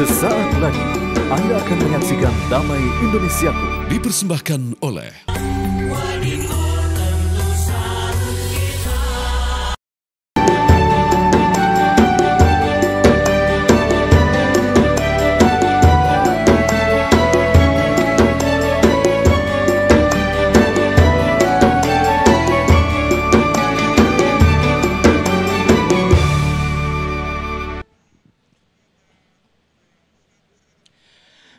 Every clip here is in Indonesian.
Sesaat lagi Anda akan menyaksikan Damai Indonesiaku. Dipersembahkan oleh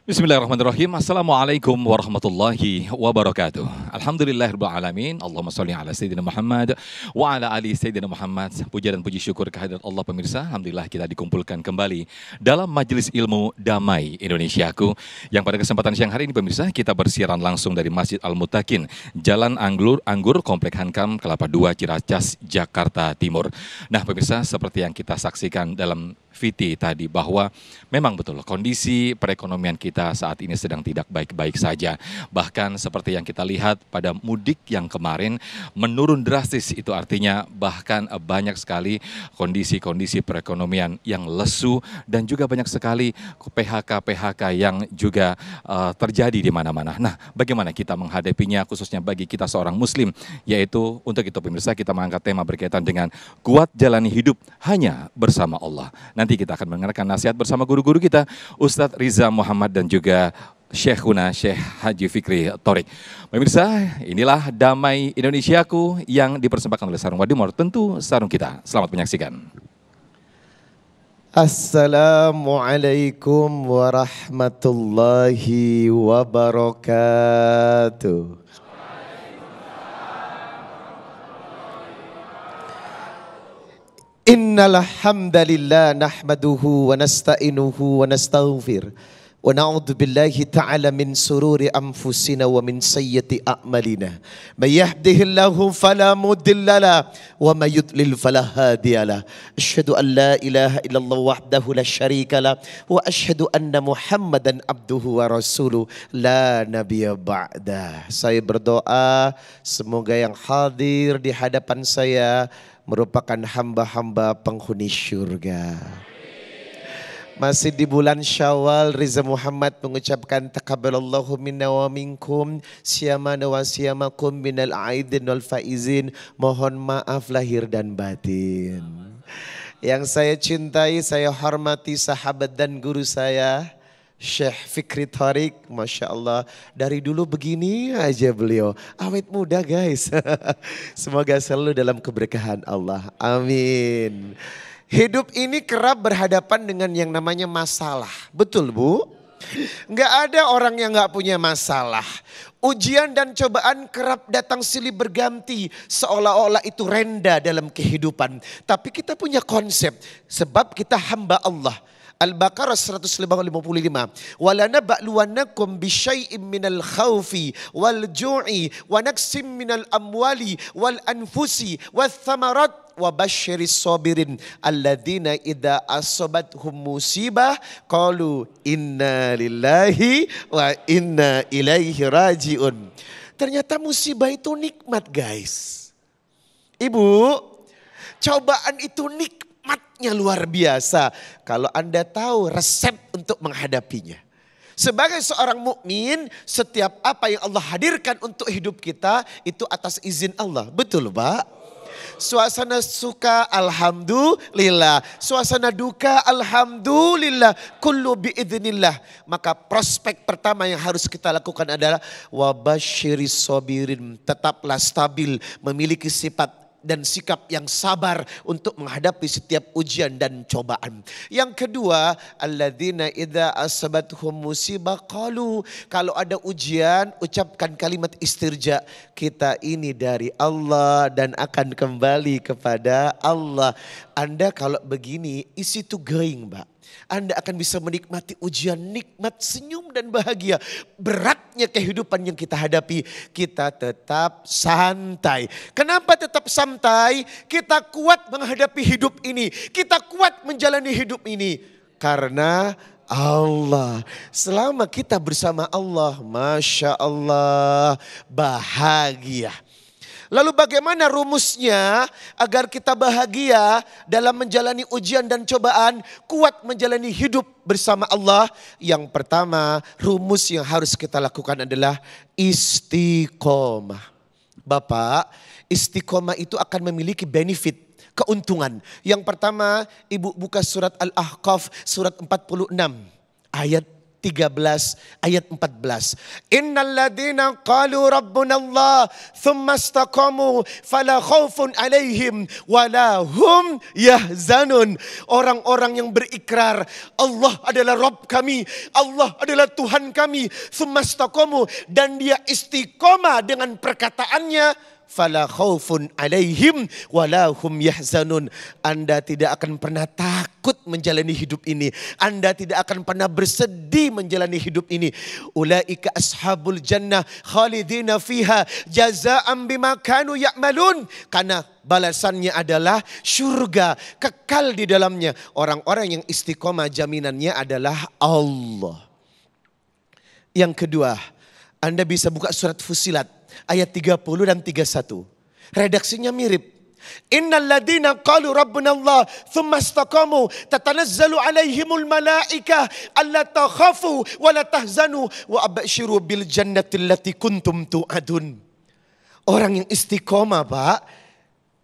Bismillahirrahmanirrahim. Assalamualaikum warahmatullahi wabarakatuh. Alhamdulillahirrahmanirrahim. Allahumma salli ala Sayyidina Muhammad wa ala ali Sayyidina Muhammad. Puja dan puji syukur kehadirat Allah pemirsa. Alhamdulillah kita dikumpulkan kembali dalam Majelis Ilmu Damai Indonesiaku. Yang pada kesempatan siang hari ini pemirsa kita bersiaran langsung dari Masjid Al-Mutakin, Jalan Anggur, Komplek Hankam, Kelapa 2, Ciracas, Jakarta Timur. Nah pemirsa, seperti yang kita saksikan dalam VT tadi bahwa memang betul kondisi perekonomian kita saat ini sedang tidak baik-baik saja. Bahkan seperti yang kita lihat pada mudik yang kemarin menurun drastis, itu artinya bahkan banyak sekali kondisi-kondisi perekonomian yang lesu dan juga banyak sekali PHK yang juga terjadi di mana-mana. Nah, bagaimana kita menghadapinya khususnya bagi kita seorang muslim, yaitu untuk itu pemirsa kita mengangkat tema berkaitan dengan kuat jalani hidup hanya bersama Allah. Nanti kita akan mendengarkan nasihat bersama guru-guru kita, Ustadz Riza Muhammad dan juga Syekhuna Syekh Haji Fikri Thorik. Pemirsa, inilah Damai Indonesiaku yang dipersembahkan oleh Sarung Wadimor, tentu sarung kita. Selamat menyaksikan. Assalamualaikum warahmatullahi wabarakatuh. Innal hamdalillah nahmaduhu wa nasta'inuhu wa nastaghfir wa na'udzu billahi ta'ala min sururi anfusina wa min sayyiati a'malina. May yahdihillahu fala mudilla lahu wa may yudlil fala hadiya lahu. Asyhadu an la ilaha illallah wahdahu la syarika lahu wa asyhadu anna Muhammadan abduhu wa rasuluh la nabiyya ba'da. Saya berdoa semoga yang hadir di hadapan saya merupakan hamba-hamba penghuni syurga. Masih di bulan Syawal, Riza Muhammad mengucapkan taqabbalallahu minna wa minkum siyamana wa siyamakum minal aidin wal faizin. Mohon maaf lahir dan batin. Yang saya cintai, saya hormati sahabat dan guru saya, Syekh Fikri Thorik, Masya Allah, dari dulu begini aja beliau, awet muda guys. Semoga selalu dalam keberkahan Allah, amin. Hidup ini kerap berhadapan dengan yang namanya masalah, betul Bu? Nggak ada orang yang nggak punya masalah. Ujian dan cobaan kerap datang silih berganti, seolah-olah itu renda dalam kehidupan. Tapi kita punya konsep, sebab kita hamba Allah. Al-Baqarah 155. Walana ba'luwannakum bisyai'im minal khawfi wal ju'i wa naqsim minal amwali wal anfusi wath thamarat wa basyiris sabirin alladzina idza asabathum musibah qalu inna lillahi wa inna ilaihi rajiun. Ternyata musibah itu nikmat guys. Ibu, cobaan itu nikmatnya luar biasa kalau Anda tahu resep untuk menghadapinya. Sebagai seorang mukmin, setiap apa yang Allah hadirkan untuk hidup kita itu atas izin Allah. Betul, Pak? Suasana suka alhamdulillah, suasana duka alhamdulillah, kullu biidznillah. Maka prospek pertama yang harus kita lakukan adalah wabasyiris sabirin, tetaplah stabil, memiliki sifat dan sikap yang sabar untuk menghadapi setiap ujian dan cobaan. Yang kedua, alladzina idza asabathum musibah qalu, kalau ada ujian ucapkan kalimat istirja, kita ini dari Allah dan akan kembali kepada Allah. Anda kalau begini easy to going, Mbak. Anda akan bisa menikmati ujian, nikmat, senyum dan bahagia. Beratnya kehidupan yang kita hadapi, kita tetap santai. Kenapa tetap santai? Kita kuat menghadapi hidup ini. Kita kuat menjalani hidup ini. Karena Allah. Selama kita bersama Allah, Masya Allah, bahagia. Lalu bagaimana rumusnya agar kita bahagia dalam menjalani ujian dan cobaan, kuat menjalani hidup bersama Allah? Yang pertama, rumus yang harus kita lakukan adalah istiqomah. Bapak, istiqomah itu akan memiliki benefit, keuntungan. Yang pertama, Ibu buka surat Al-Ahqaf surat 46 ayat 13 ayat 14. Innal ladina qalu rabbuna Allah thumma istaqamu fala khaufun alaihim wala hum yahzanun. Orang-orang yang berikrar Allah adalah Rabb kami, Allah adalah Tuhan kami, thumma istaqamu, dan dia istiqomah dengan perkataannya, fala khaufun alaihim wala hum yahzanun. Anda tidak akan pernah takut menjalani hidup ini. Anda tidak akan pernah bersedih menjalani hidup ini. Ulaika ashabul jannah khalidina fiha jazaan bima kanu ya'malun. Karena balasannya adalah surga, kekal di dalamnya. Orang-orang yang istiqomah jaminannya adalah Allah. Yang kedua, Anda bisa buka surat Fussilat ayat 30 dan 31. Redaksinya mirip. Innal ladina qalu rabbuna Allah thumma istaqamu tatanazzalu alaihimul malaika alla takhafu wa la tahzanu wa abshiru bil jannati allati kuntum tu'adun. Orang yang istiqomah, Pak,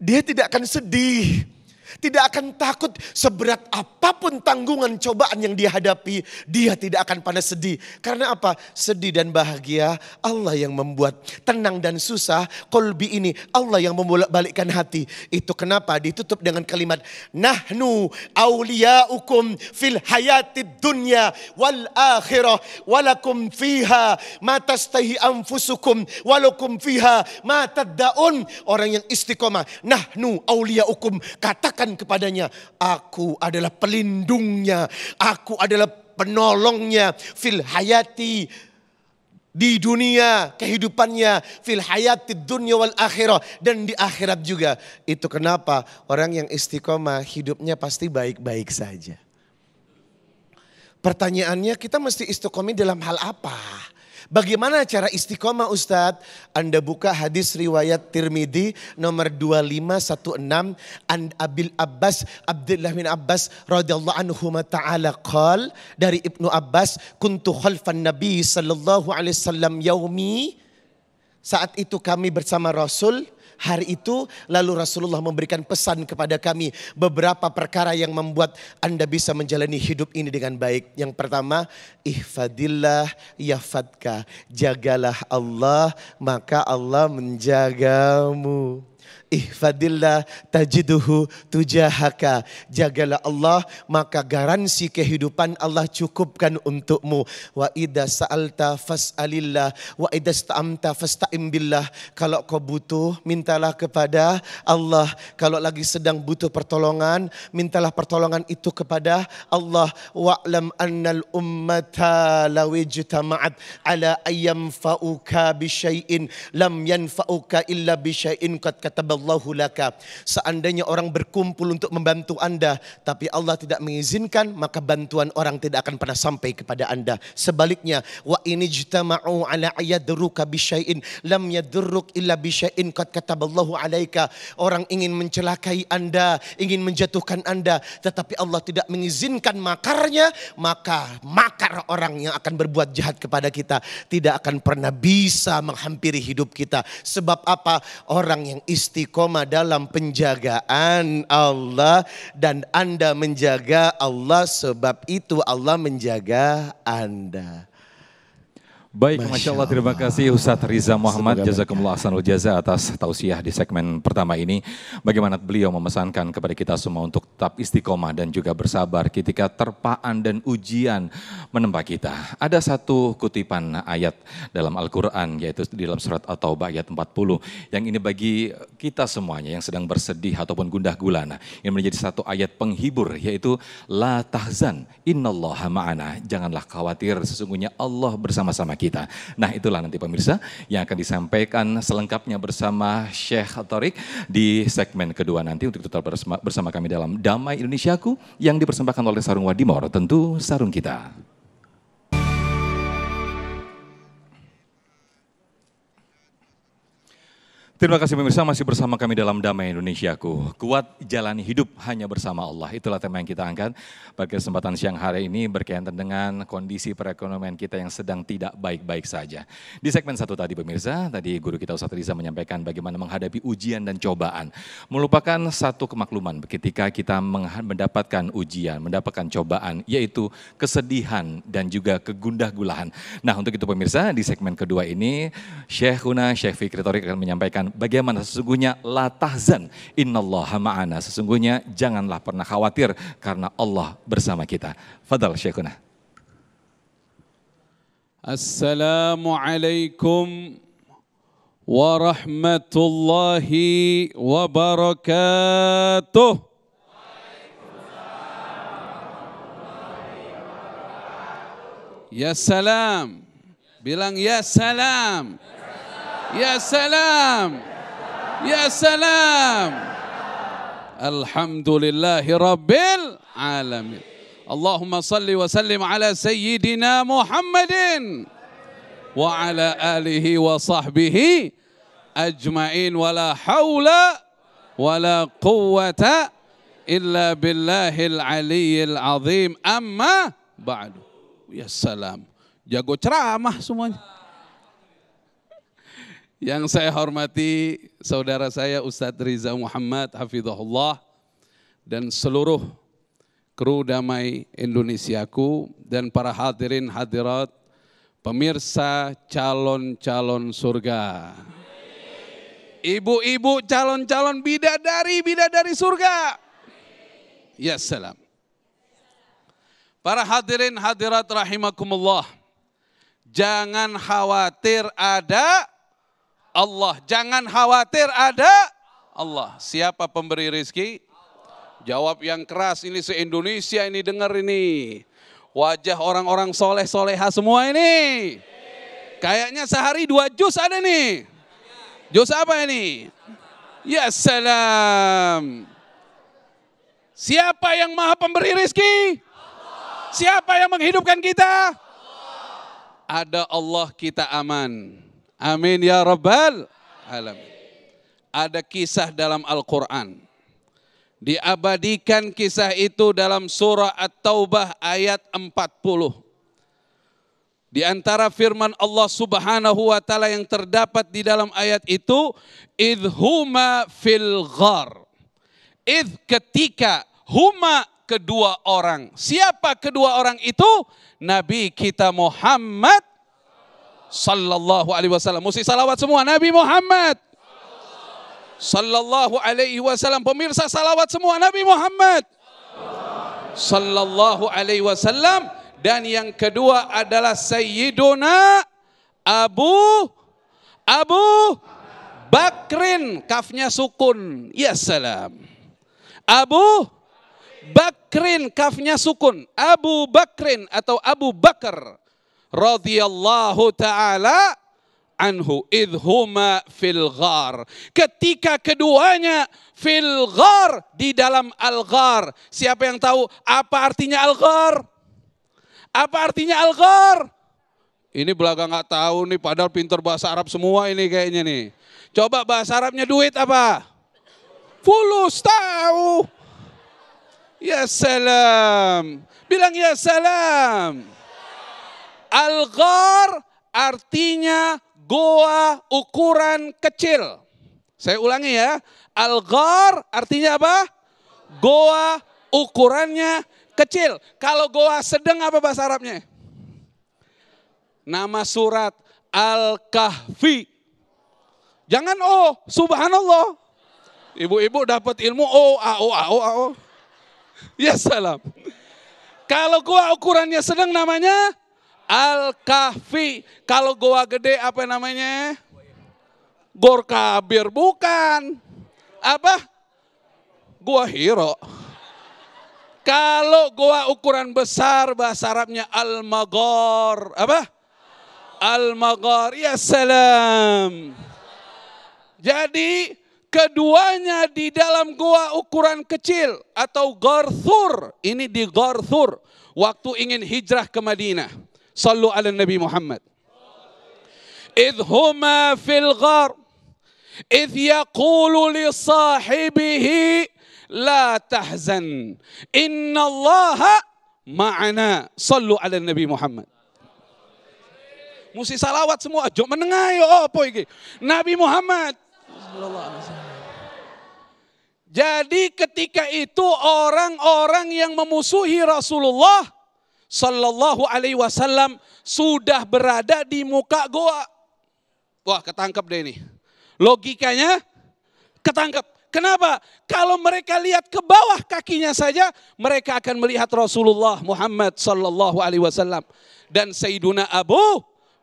dia tidak akan sedih. Tidak akan takut seberat apapun tanggungan cobaan yang dia hadapi. Dia tidak akan pernah sedih. Karena apa? Sedih dan bahagia Allah yang membuat. Tenang dan susah qalbi ini Allah yang membolak-balikkan hati. Itu kenapa ditutup dengan kalimat nahnu awliyaukum fil hayatid dunya wal akhirah walakum fiha ma tastahi anfusukum walakum fiha ma taddaun. Orang yang istiqomah, nahnu awliyaukum, katakan kepadanya, aku adalah pelindungnya, aku adalah penolongnya, fil hayati, di dunia kehidupannya, fil hayati dunya wal akhirah, dan di akhirat juga. Itu kenapa orang yang istiqomah hidupnya pasti baik-baik saja. Pertanyaannya, kita mesti istiqomah dalam hal apa? Bagaimana cara istiqomah, Ustadz? Anda buka hadis riwayat Tirmidzi nomor 2516 an Abil Abbas Abdullah bin Abbas radhiyallahu anhu ta'ala qal, dari Ibnu Abbas, kuntu khalfan Nabi sallallahu alaihi wasallam yaumi. Saat itu kami bersama Rasul hari itu, lalu Rasulullah memberikan pesan kepada kami beberapa perkara yang membuat Anda bisa menjalani hidup ini dengan baik. Yang pertama, ihfadillah yahfadka, jagalah Allah maka Allah menjagamu. Ihfadillah tajiduhu tujahaka, jagalah Allah maka garansi kehidupan Allah cukupkan untukmu. Wa idza sa'alta fas'alillah wa idza sta'amta fasta'im billah. Kalau kau butuh, mintalah kepada Allah. Kalau lagi sedang butuh pertolongan, mintalah pertolongan itu kepada Allah. Wa'lam annal ummata lawijtama'at ala ayyam fa'uka bisyai'in lam yanfa'uka illa bisyai'in qad kataballahu laka. Seandainya orang berkumpul untuk membantu Anda, tapi Allah tidak mengizinkan, maka bantuan orang tidak akan pernah sampai kepada Anda. Sebaliknya, wa inijtama'u ala ayadruka bisyai'in lam yadurruk illa bisyai'in qad kataballahu alaika. Orang ingin mencelakai Anda, ingin menjatuhkan Anda, tetapi Allah tidak mengizinkan makarnya, maka makar orang yang akan berbuat jahat kepada kita tidak akan pernah bisa menghampiri hidup kita. Sebab apa? Orang yang istiqomah dalam penjagaan Allah, dan Anda menjaga Allah, sebab itu Allah menjaga Anda. Baik, Masya Allah, terima kasih Ustadz Riza Muhammad. Jazakumullah ahsanul jaza atas tausiah di segmen pertama ini. Bagaimana beliau memesankan kepada kita semua untuk tetap istiqomah dan juga bersabar ketika terpaan dan ujian menempa kita. Ada satu kutipan ayat dalam Al-Quran, yaitu di dalam surat At-Taubah ayat 40. Yang ini bagi kita semuanya yang sedang bersedih ataupun gundah gulana. Ini menjadi satu ayat penghibur, yaitu La tahzan, innallaha ma'ana. Janganlah khawatir, sesungguhnya Allah bersama-sama kita. Nah, itulah nanti pemirsa yang akan disampaikan selengkapnya bersama Syekh Thariq di segmen kedua nanti, untuk tetap bersama kami dalam Damai Indonesiaku yang dipersembahkan oleh Sarung Wadimor, tentu sarung kita. Terima kasih pemirsa, masih bersama kami dalam Damai Indonesiaku. Kuat jalani hidup hanya bersama Allah. Itulah tema yang kita angkat pada kesempatan siang hari ini berkaitan dengan kondisi perekonomian kita yang sedang tidak baik-baik saja. Di segmen 1 tadi pemirsa, tadi guru kita Ustadz Riza menyampaikan bagaimana menghadapi ujian dan cobaan. Melupakan satu kemakluman ketika kita mendapatkan ujian, mendapatkan cobaan, yaitu kesedihan dan juga kegundah gulahan. Nah untuk itu pemirsa, di segmen kedua ini Syekhuna Syekh Fikri Thorik akan menyampaikan bagaimana sesungguhnya la tahzan innallaha ma'ana. Sesungguhnya janganlah pernah khawatir karena Allah bersama kita. Fadal Syekhuna. Assalamualaikum warahmatullahi wabarakatuh. Ya salam. Bilang ya salam. Ya salam, ya salam. Alhamdulillahi rabbil alamin. Allahumma salli wa sallim ala sayyidina Muhammadin wa ala alihi wa sahbihi ajma'in wa la hawla wa la quwwata illa billahil aliyyil azim. Amma ba'du. Ya salam. Jago ceramah semuanya. Yang saya hormati saudara saya Ustadz Riza Muhammad Hafizahullah dan seluruh kru Damai Indonesiaku dan para hadirin hadirat pemirsa calon-calon surga. Ibu-ibu calon-calon bidadari surga. Ya salam. Para hadirin hadirat rahimakumullah. Jangan khawatir ada Allah, jangan khawatir ada Allah. Siapa pemberi rezeki? Jawab yang keras, ini se-Indonesia ini dengar ini. Wajah orang-orang soleh-soleha semua ini. Kayaknya sehari 2 juz ada nih. Juz apa ini? Ya salam. Siapa yang maha pemberi rezeki? Siapa yang menghidupkan kita? Ada Allah kita aman. Amin ya rabbal alamin. Ada kisah dalam Al-Quran. Diabadikan kisah itu dalam surah At-Taubah ayat 40. Di antara firman Allah subhanahu wa ta'ala yang terdapat di dalam ayat itu. Idhuma fil ghar. Ketika huma kedua orang. Siapa kedua orang itu? Nabi kita Muhammad sallallahu alaihi wasallam. Mesti salawat semua. Nabi Muhammad sallallahu alaihi wasallam. Pemirsa salawat semua. Nabi Muhammad sallallahu alaihi wasallam. Dan yang kedua adalah Sayyiduna Abu Bakrin. Kafnya sukun. Ya salam. Abu Bakrin. Kafnya sukun. Abu Bakrin atau Abu Bakar radhiyallahu ta'ala anhu. Idhuma fil ghar. Ketika keduanya fil ghar, di dalam al-ghar. Siapa yang tahu apa artinya al-ghar? Apa artinya al-ghar? Ini belaga nggak tahu nih, padahal pintar bahasa Arab semua ini kayaknya nih. Coba bahasa Arabnya duit apa? Fulus, tahu. Ya salam. Bilang ya salam. Al-ghar artinya goa ukuran kecil. Saya ulangi ya. Al-ghar artinya apa? Goa ukurannya kecil. Kalau goa sedang apa bahasa Arabnya? Nama surat Al-Kahfi. Jangan subhanallah. Ibu-ibu dapat ilmu A-O. Ya salam. Kalau goa ukurannya sedang namanya Al-Kahfi. Kalau goa gede apa namanya? Gor Kabir. Bukan. Apa? Goa Hiro. Kalau goa ukuran besar bahasa Arabnya Al-Maghar. Apa? Al-Maghar. Ya salam. Jadi keduanya di dalam goa ukuran kecil atau Ghar Thur. Ini di Ghar Thur. Waktu ingin hijrah ke Madinah. Sallu ala Nabi Muhammad. Idhuma fil ghar. idh yaqulu li sahibihi la tahzan innallaha ma'ana. Sallu ala Nabi Muhammad. Mesti salawat semua, aja menengah yo apa iki? Nabi Muhammad sallallahu alaihi wasallam. Jadi ketika itu orang-orang yang memusuhi Rasulullah sallallahu alaihi wasallam sudah berada di muka goa. Wah, ketangkep deh ini. Logikanya ketangkep. Kenapa? Kalau mereka lihat ke bawah kakinya saja, mereka akan melihat Rasulullah Muhammad sallallahu alaihi wasallam dan Sayyiduna Abu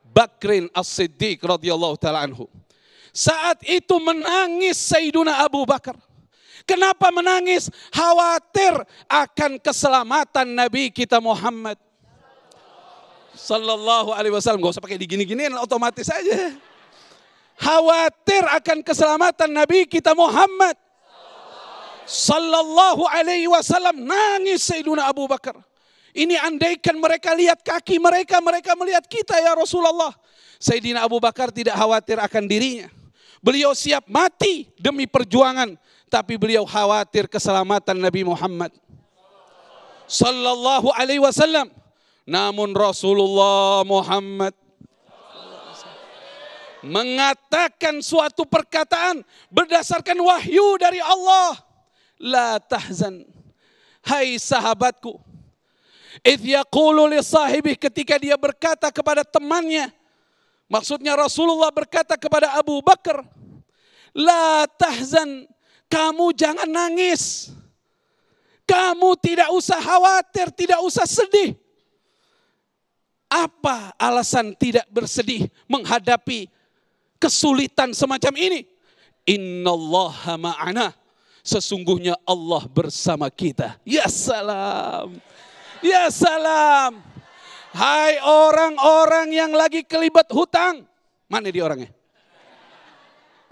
Bakrin As-Siddiq radhiyallahu taala anhu. Saat itu menangis Sayyiduna Abu Bakar. Kenapa menangis? Khawatir akan keselamatan Nabi kita Muhammad sallallahu alaihi wasallam. Gak usah pakai digini-giniin, otomatis aja. Khawatir akan keselamatan Nabi kita Muhammad sallallahu alaihi wasallam. Nangis Sayyiduna Abu Bakar. Ini andaikan mereka lihat kaki mereka, mereka melihat kita ya Rasulullah. Sayyidina Abu Bakar tidak khawatir akan dirinya. Beliau siap mati demi perjuangan, tapi beliau khawatir keselamatan Nabi Muhammad sallallahu alaihi wasallam. Namun Rasulullah Muhammad mengatakan suatu perkataan berdasarkan wahyu dari Allah. La tahzan, hai sahabatku. Idh yaqulu li sahibih, ketika dia berkata kepada temannya. Maksudnya Rasulullah berkata kepada Abu Bakar, la tahzan, kamu jangan nangis. Kamu tidak usah khawatir, tidak usah sedih. Apa alasan tidak bersedih menghadapi kesulitan semacam ini? Innallaha ma'ana. Sesungguhnya Allah bersama kita. Ya salam. Ya salam. Hai orang-orang yang lagi kelibat hutang. Mana dia orangnya?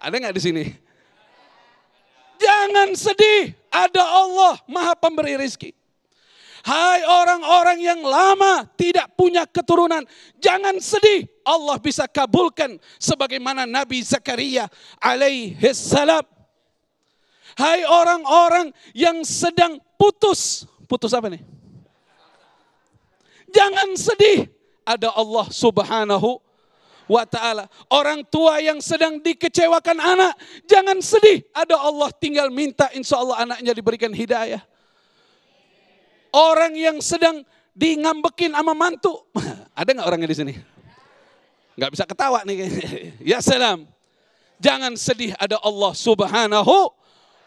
Ada nggak di sini? Jangan sedih. Ada Allah Maha Pemberi rizki. Hai orang-orang yang lama tidak punya keturunan. Jangan sedih. Allah bisa kabulkan sebagaimana Nabi Zakaria alaihi salam. Hai orang-orang yang sedang putus. Putus apa nih? Jangan sedih, ada Allah subhanahu wa ta'ala. Orang tua yang sedang dikecewakan anak, jangan sedih, ada Allah, tinggal minta insya Allah anaknya diberikan hidayah. Orang yang sedang di ngambekin sama mantu, ada nggak orangnya di sini? Nggak bisa ketawa nih. Ya salam. Jangan sedih, ada Allah subhanahu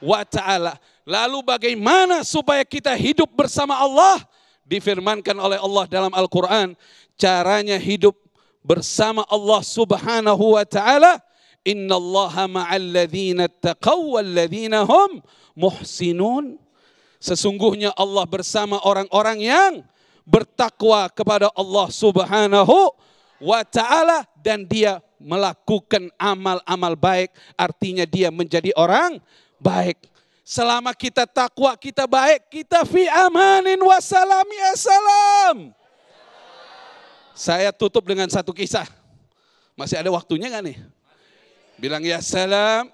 wa ta'ala. Lalu bagaimana supaya kita hidup bersama Allah? Difirmankan oleh Allah dalam Al-Quran, caranya hidup bersama Allah subhanahu wa ta'ala, innallaha ma'al ladzina taqaw wal ladzina hum muhsinun. Sesungguhnya Allah bersama orang-orang yang bertakwa kepada Allah subhanahu wa ta'ala dan dia melakukan amal-amal baik, artinya dia menjadi orang baik. Selama kita takwa, kita baik, kita fi amanin wassalam ya salam. Saya tutup dengan satu kisah. Masih ada waktunya gak nih? Bilang ya salam.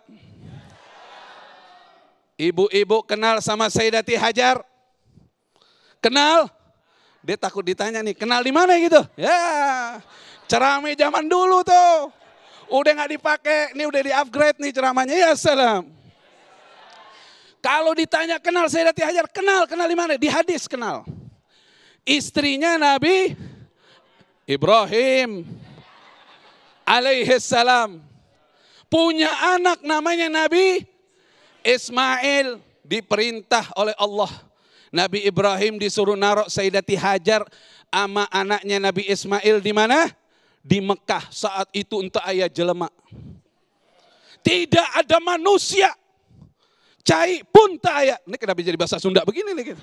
Ibu-ibu kenal sama Sayyidati Hajar? Kenal? Dia takut ditanya nih, kenal di mana gitu? Ya, ceramah zaman dulu tuh. Udah gak dipakai, nih udah di-upgrade nih ceramahnya ya salam. Kalau ditanya kenal Sayyidati Hajar, kenal di mana? Di hadis kenal. Istrinya Nabi Ibrahim alaihi salam. Punya anak namanya Nabi Ismail, diperintah oleh Allah. Nabi Ibrahim disuruh naruh Sayyidati Hajar sama anaknya Nabi Ismail di mana? Di Mekah. Saat itu untuk ayah jelema. Tidak ada manusia cai pun tak ayah. Ini kenapa jadi bahasa Sunda begini nih?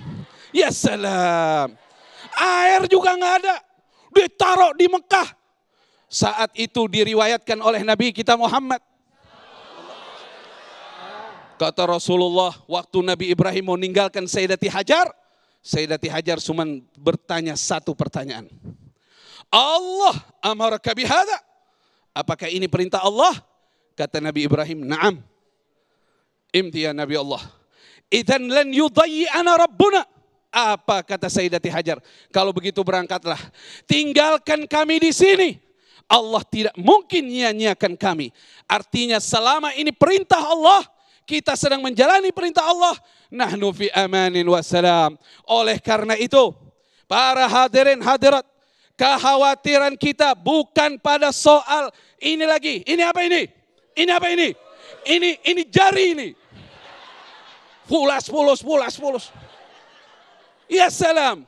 Ya salam. Air juga nggak ada. Ditaruh di Mekah. Saat itu diriwayatkan oleh Nabi kita Muhammad. Kata Rasulullah, waktu Nabi Ibrahim mau meninggalkan Sayyidati Hajar cuma bertanya satu pertanyaan. Allah amaraka bihada. Apakah ini perintah Allah? Kata Nabi Ibrahim, "Na'am." Imti ya Nabi Allah. "Idzan lan yudayyi'ana rabbuna." Apa kata Sayyidati Hajar? "Kalau begitu berangkatlah. Tinggalkan kami di sini. Allah tidak mungkin nyanyiakan kami." Artinya selama ini perintah Allah, kita sedang menjalani perintah Allah. Nahnu fi amanin wassalam. Oleh karena itu, para hadirin hadirat, kekhawatiran kita bukan pada soal ini lagi. Ini apa ini? Ini apa ini? Ini jari ini. Pulas. Ya salam.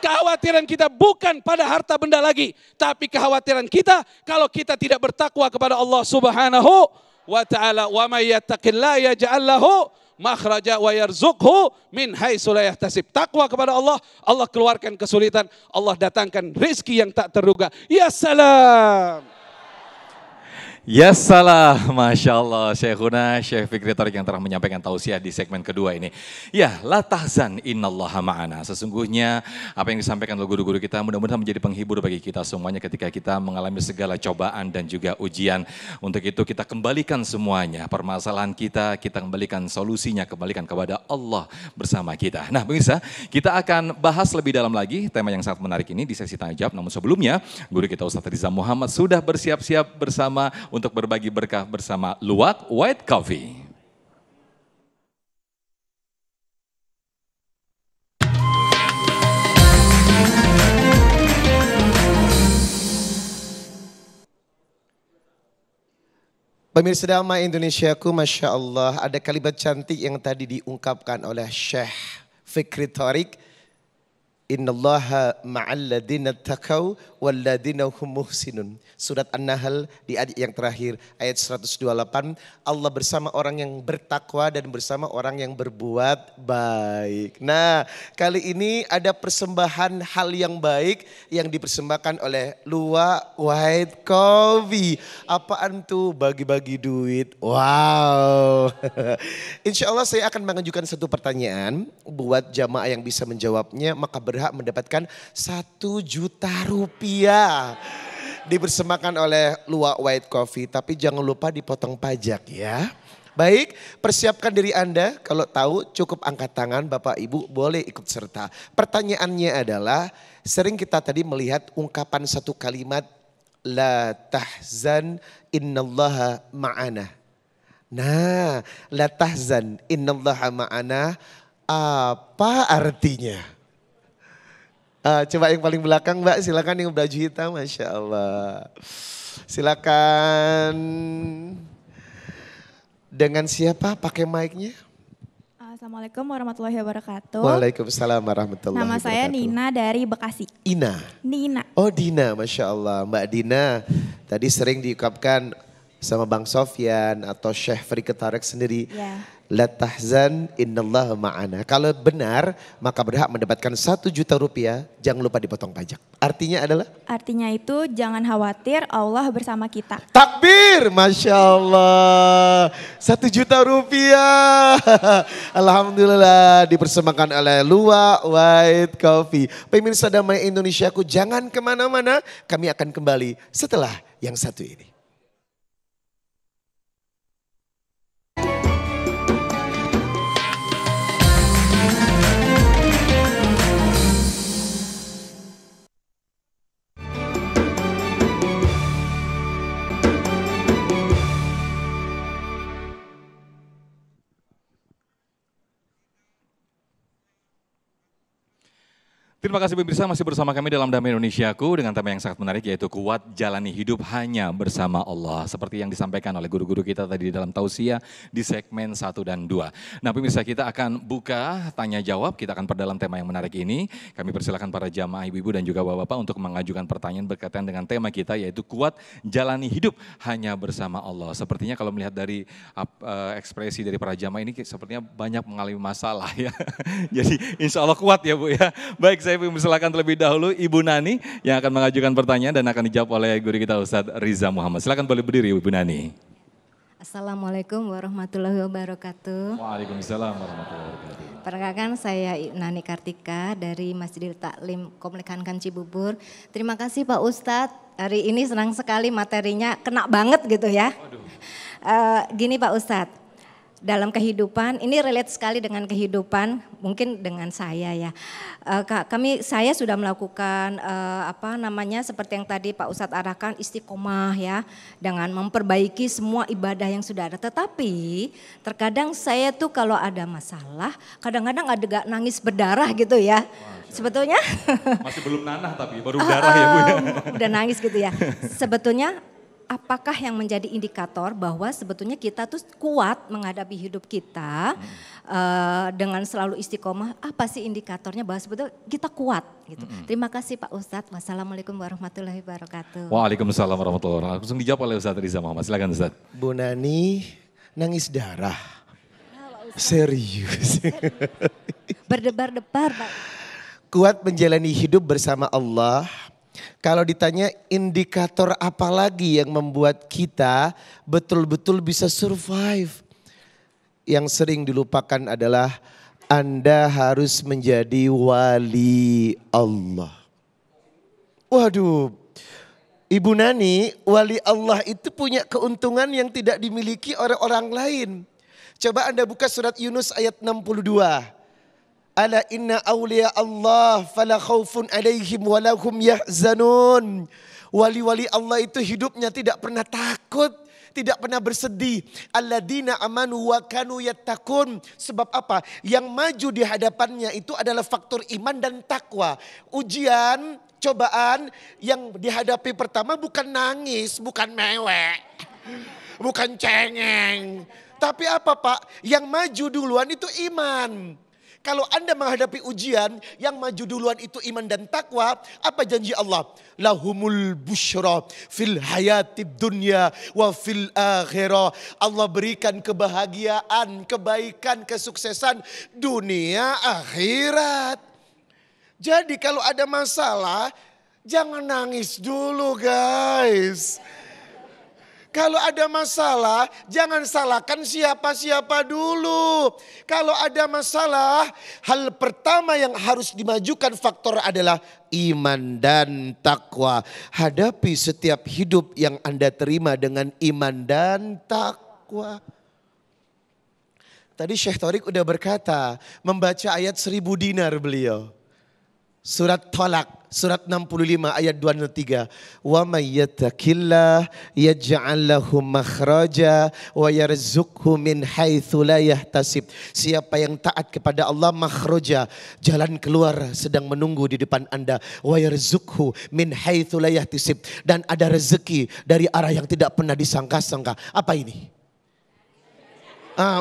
Kekhawatiran kita bukan pada harta benda lagi. Tapi kekhawatiran kita kalau kita tidak bertakwa kepada Allah Subhanahu wa ta'ala. Wa may yattaqillaha yaj'al lahu makhraja wa yarzuqhu min haitsu la yahtasib. Takwa kepada Allah, Allah keluarkan kesulitan, Allah datangkan rezeki yang tak terduga. Ya salam. Ya salah, Masya Allah, Syekhuna, Syekh Fikri Thariq yang telah menyampaikan tausiah di segmen kedua ini. Ya, la tahzan innallaha ma'ana. Sesungguhnya apa yang disampaikan oleh guru-guru kita mudah-mudahan menjadi penghibur bagi kita semuanya ketika kita mengalami segala cobaan dan juga ujian. Untuk itu kita kembalikan semuanya, permasalahan kita kembalikan solusinya, kembalikan kepada Allah bersama kita. Nah pemirsa, kita akan bahas lebih dalam lagi tema yang sangat menarik ini di sesi tanya jawab. Namun sebelumnya, guru kita Ustaz Riza Muhammad sudah bersiap-siap bersama untuk berbagi berkah bersama Luwak White Coffee. Pemirsa Dhamma Indonesiaku, Masya Allah, ada kalimat cantik yang tadi diungkapkan oleh Syekh Fikri Thariq. Innallaha ma'al ladina taqaw wal ladina hum muhsinun. Surat An-Nahl di ayat yang terakhir, ayat 128. Allah bersama orang yang bertakwa dan bersama orang yang berbuat baik. Nah, kali ini ada persembahan hal yang baik yang dipersembahkan oleh Luwak White Coffee. Apaan tuh? Bagi-bagi duit. Wow. Insya Allah saya akan mengajukan satu pertanyaan buat jamaah yang bisa menjawabnya, maka berhak mendapatkan 1 juta rupiah. Dipersembahkan oleh Luwak White Coffee, tapi jangan lupa dipotong pajak ya. Baik, persiapkan diri Anda, kalau tahu cukup angkat tangan, Bapak Ibu boleh ikut serta. Pertanyaannya adalah, sering kita tadi melihat ungkapan satu kalimat, la tahzan innallaha ma'ana. Nah, la tahzan innallaha ma'ana, apa artinya? Coba yang paling belakang Mbak, silakan yang baju hitam, Masya Allah. Silakan. Dengan siapa pakai mic-nya? Assalamualaikum warahmatullahi wabarakatuh. Waalaikumsalam warahmatullahi Nama wabarakatuh. saya Nina dari Bekasi. Ina? Nina. Oh Dina, Masya Allah. Mbak Dina tadi sering diungkapkan sama Bang Sofyan atau Syekh Fikri Thariq sendiri. Ya. La tahzan innallaha ma'ana. Kalau benar maka berhak mendapatkan 1 juta rupiah, jangan lupa dipotong pajak. Artinya adalah? Artinya itu jangan khawatir, Allah bersama kita. Takbir, Masya Allah. 1 juta rupiah. Alhamdulillah dipersembahkan oleh Luwak White Coffee. Pemirsa Damai Indonesiaku, jangan kemana-mana. Kami akan kembali setelah yang satu ini. Terima kasih pemirsa, masih bersama kami dalam Damai Indonesiaku dengan tema yang sangat menarik yaitu kuat jalani hidup hanya bersama Allah. Seperti yang disampaikan oleh guru-guru kita tadi di dalam tausiah di segmen 1 dan 2. Nah pemirsa, kita akan buka tanya jawab, kita akan perdalam tema yang menarik ini. Kami persilakan para jamaah ibu-ibu dan juga bapak-bapak untuk mengajukan pertanyaan berkaitan dengan tema kita yaitu kuat jalani hidup hanya bersama Allah. Sepertinya kalau melihat dari ekspresi dari para jamaah ini sepertinya banyak mengalami masalah ya. Jadi insya Allah kuat ya Bu ya. Baik, saya mempersilakan terlebih dahulu Ibu Nani yang akan mengajukan pertanyaan dan akan dijawab oleh guru kita Ustadz Riza Muhammad. Silakan boleh berdiri Ibu Nani. Assalamualaikum warahmatullahi wabarakatuh. Waalaikumsalam warahmatullahi wabarakatuh. Perkenalkan saya Nani Kartika dari Masjidil Taklim Komplek Cibubur. Terima kasih Pak Ustadz, hari ini senang sekali materinya kena banget gitu ya. Gini Pak Ustadz, dalam kehidupan ini relate sekali dengan kehidupan, mungkin dengan saya ya. Saya sudah melakukan seperti yang tadi Pak Ustadz arahkan, istiqomah ya, dengan memperbaiki semua ibadah yang sudah ada. Tetapi terkadang saya tuh kalau ada masalah, kadang-kadang agak nangis berdarah gitu ya. Sebetulnya Masih belum nanah tapi baru darah ya Bu ya. Udah nangis gitu ya. Sebetulnya apakah yang menjadi indikator bahwa sebetulnya kita tuh kuat menghadapi hidup kita dengan selalu istiqomah? Apa sih indikatornya bahwa sebetulnya kita kuat gitu? Terima kasih Pak Ustadz. Wassalamualaikum warahmatullahi wabarakatuh. Waalaikumsalam warahmatullahi wabarakatuh. Langsung dijawab oleh Ustadz Riza Muhammad. Silakan Ustadz. Bu Nani nangis darah. Serius. Berdebar-debar Pak. Kuat menjalani hidup bersama Allah. Kalau ditanya indikator apa lagi yang membuat kita betul-betul bisa survive. Yang sering dilupakan adalah Anda harus menjadi wali Allah. Waduh, Ibu Nani, wali Allah itu punya keuntungan yang tidak dimiliki oleh orang lain. Coba Anda buka surat Yunus ayat 62. Ala inna awliya Allah fala khawfun alaihim walahum yahzanun. Wali-wali Allah itu hidupnya tidak pernah takut, tidak pernah bersedih. Alladzina amanu wa kanu yattaqun. Sebab apa? Yang maju di hadapannya itu adalah faktor iman dan takwa. Ujian, cobaan yang dihadapi pertama bukan nangis, bukan mewek, bukan cengeng. Tapi apa Pak? Yang maju duluan itu iman. Kalau Anda menghadapi ujian, yang maju duluan itu iman dan takwa. Apa janji Allah? Lahumul busyra fil hayatid dunya wa fil akhirah. Allah berikan kebahagiaan, kebaikan, kesuksesan dunia akhirat. Jadi kalau ada masalah, jangan nangis dulu guys. Kalau ada masalah, jangan salahkan siapa-siapa dulu. Kalau ada masalah, hal pertama yang harus dimajukan faktor adalah iman dan takwa. Hadapi setiap hidup yang Anda terima dengan iman dan takwa. Tadi Syekh Thorik udah berkata, membaca ayat 1000 dinar beliau. Surat Talak, surat 65 ayat 2 dan 3. Wa may yattaqillah yaj'al lahu makhraja wa yarzuqhu min haitsu la yahtasib. Siapa yang taat kepada Allah, makhraja, jalan keluar sedang menunggu di depan Anda. Wa yarzuqhu min haitsu la yahtasib, dan ada rezeki dari arah yang tidak pernah disangka-sangka. Apa ini?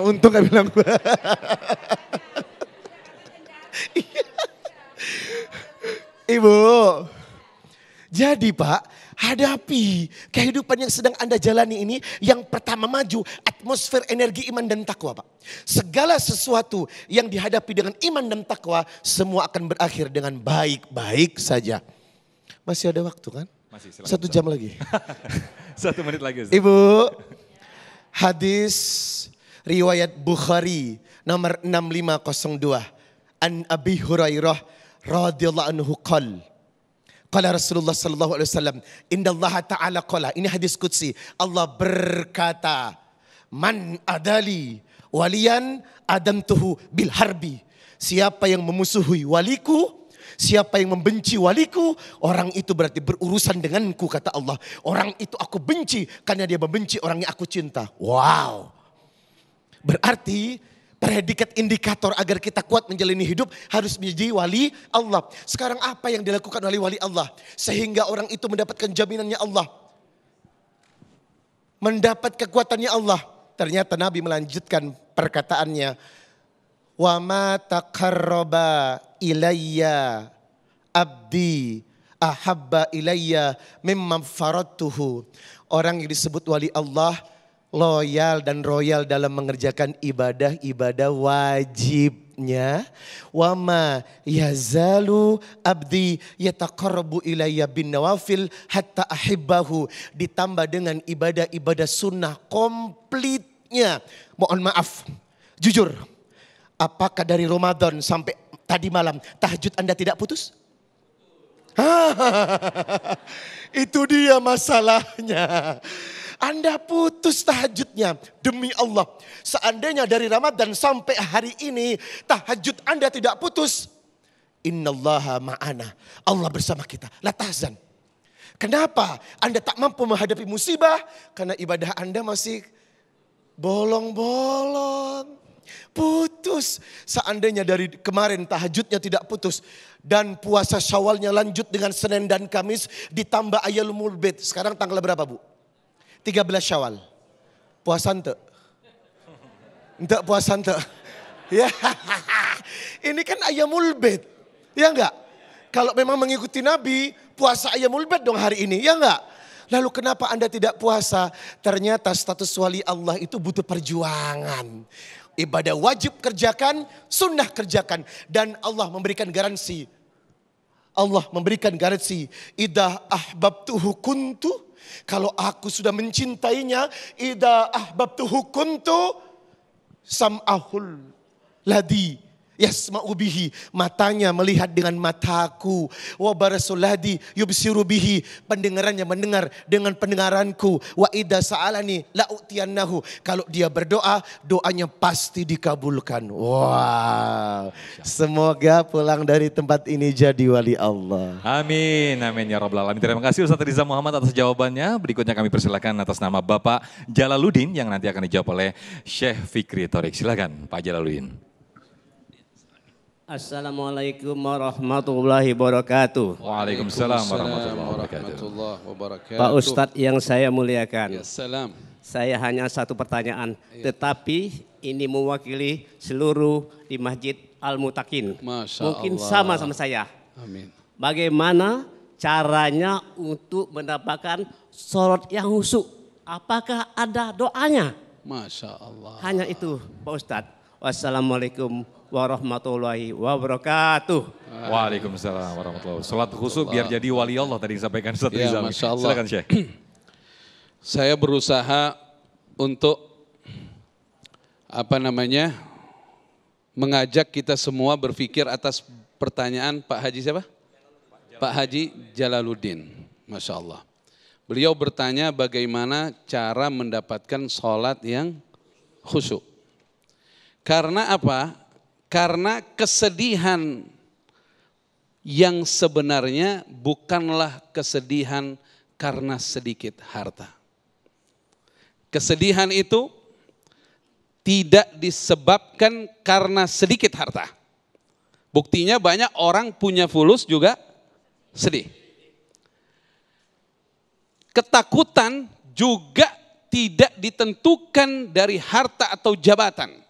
Untung gak bilang. Ibu, jadi Pak, hadapi kehidupan yang sedang Anda jalani ini. Yang pertama maju, atmosfer energi iman dan takwa Pak. Segala sesuatu yang dihadapi dengan iman dan takwa, semua akan berakhir dengan baik-baik saja. Masih ada waktu kan? Masih, 1 jam lagi. 1 menit lagi Ustaz. Ibu, hadis riwayat Bukhari nomor 6502. An Abi Hurairah radhiyallahu anhu qala Rasulullah sallallahu alaihi wasallam, innallaha ta'ala qala, ini hadis qudsi, Allah berkata, man adali waliyan adamtuhu bil harbi. Siapa yang memusuhi waliku, siapa yang membenci waliku, orang itu berarti berurusan denganku, kata Allah. Orang itu aku benci karena dia membenci orang yang aku cinta. Wow. Berarti predikat indikator agar kita kuat menjalani hidup harus menjadi wali Allah. Sekarang apa yang dilakukan oleh wali Allah sehingga orang itu mendapatkan jaminannya Allah, mendapat kekuatannya Allah? Ternyata Nabi melanjutkan perkataannya, wa ma taqarraba ilayya abdi ahabba ilayya mimma faradtuhu. Orang yang disebut wali Allah loyal dan royal dalam mengerjakan ibadah-ibadah wajibnya. Wa ma yazalu abdi yataqarrabu ilayya bin nawafil hatta ahibbahu. Ditambah dengan ibadah-ibadah sunnah komplitnya. Mohon maaf, jujur, apakah dari Ramadan sampai tadi malam tahajud Anda tidak putus? Itu dia masalahnya. Anda putus tahajudnya, demi Allah. Seandainya dari Ramadan sampai hari ini tahajud Anda tidak putus, innallaha ma'ana, Allah bersama kita. La tahzan. Kenapa Anda tak mampu menghadapi musibah? Karena ibadah Anda masih bolong-bolong. Putus. Seandainya dari kemarin tahajudnya tidak putus. Dan puasa Syawalnya lanjut dengan Senin dan Kamis. Ditambah Ayyamul Bid. Sekarang tanggal berapa, Bu? 13 Syawal. Puasa ente? Ente puasa ente? Ya. Ini kan Ayyamul Bid. Ya enggak? Kalau memang mengikuti Nabi, puasa Ayyamul Bid dong hari ini. Ya enggak? Lalu kenapa Anda tidak puasa? Ternyata status wali Allah itu butuh perjuangan. Ibadah wajib kerjakan, sunnah kerjakan. Dan Allah memberikan garansi. Allah memberikan garansi. Idza ahbabtuhu kuntu. Kalau aku sudah mencintainya. Idza ahbabtuhu kuntu. Sam'ahul ladhi yasma'u bihi, matanya melihat dengan mataku, wa barasul ladhi yubsiru bihi, pendengarannya mendengar dengan pendengaranku, wa idza sa'alani la utiyannahu, kalau dia berdoa doanya pasti dikabulkan. Wow, semoga pulang dari tempat ini jadi wali Allah. Amin, amin ya rabbal alamin. Terima kasih Ustaz Riza Muhammad atas jawabannya. Berikutnya kami persilakan atas nama Bapak Jalaluddin yang nanti akan dijawab oleh Syekh Fikri Thorik. Silakan Pak Jalaluddin. Assalamualaikum warahmatullahi wabarakatuh. Waalaikumsalam warahmatullahi wabarakatuh. Pak Ustadz yang saya muliakan. Ya salam. Saya hanya satu pertanyaan, tetapi ini mewakili seluruh di Masjid Al-Mutakin. Masya Mungkin Allah. sama saya. Amin. Bagaimana caranya untuk mendapatkan sholat yang khusyuk? Apakah ada doanya? Masya Allah. Hanya itu Pak Ustadz. Wassalamualaikum warahmatullahi wabarakatuh. Waalaikumsalam warahmatullahi wabarakatuh. Salat khusyuk biar jadi wali Allah tadi disampaikan Ustaz Ya, Rizal. Masya Allah. Silakan Syekh. Saya berusaha untuk mengajak kita semua berpikir atas pertanyaan Pak Haji siapa? Pak Haji Jalaluddin. Masya Allah. Beliau bertanya bagaimana cara mendapatkan sholat yang khusyuk. Karena apa? Karena kesedihan yang sebenarnya bukanlah kesedihan karena sedikit harta. Kesedihan itu tidak disebabkan karena sedikit harta. Buktinya banyak orang punya fulus juga sedih. Ketakutan juga tidak ditentukan dari harta atau jabatan.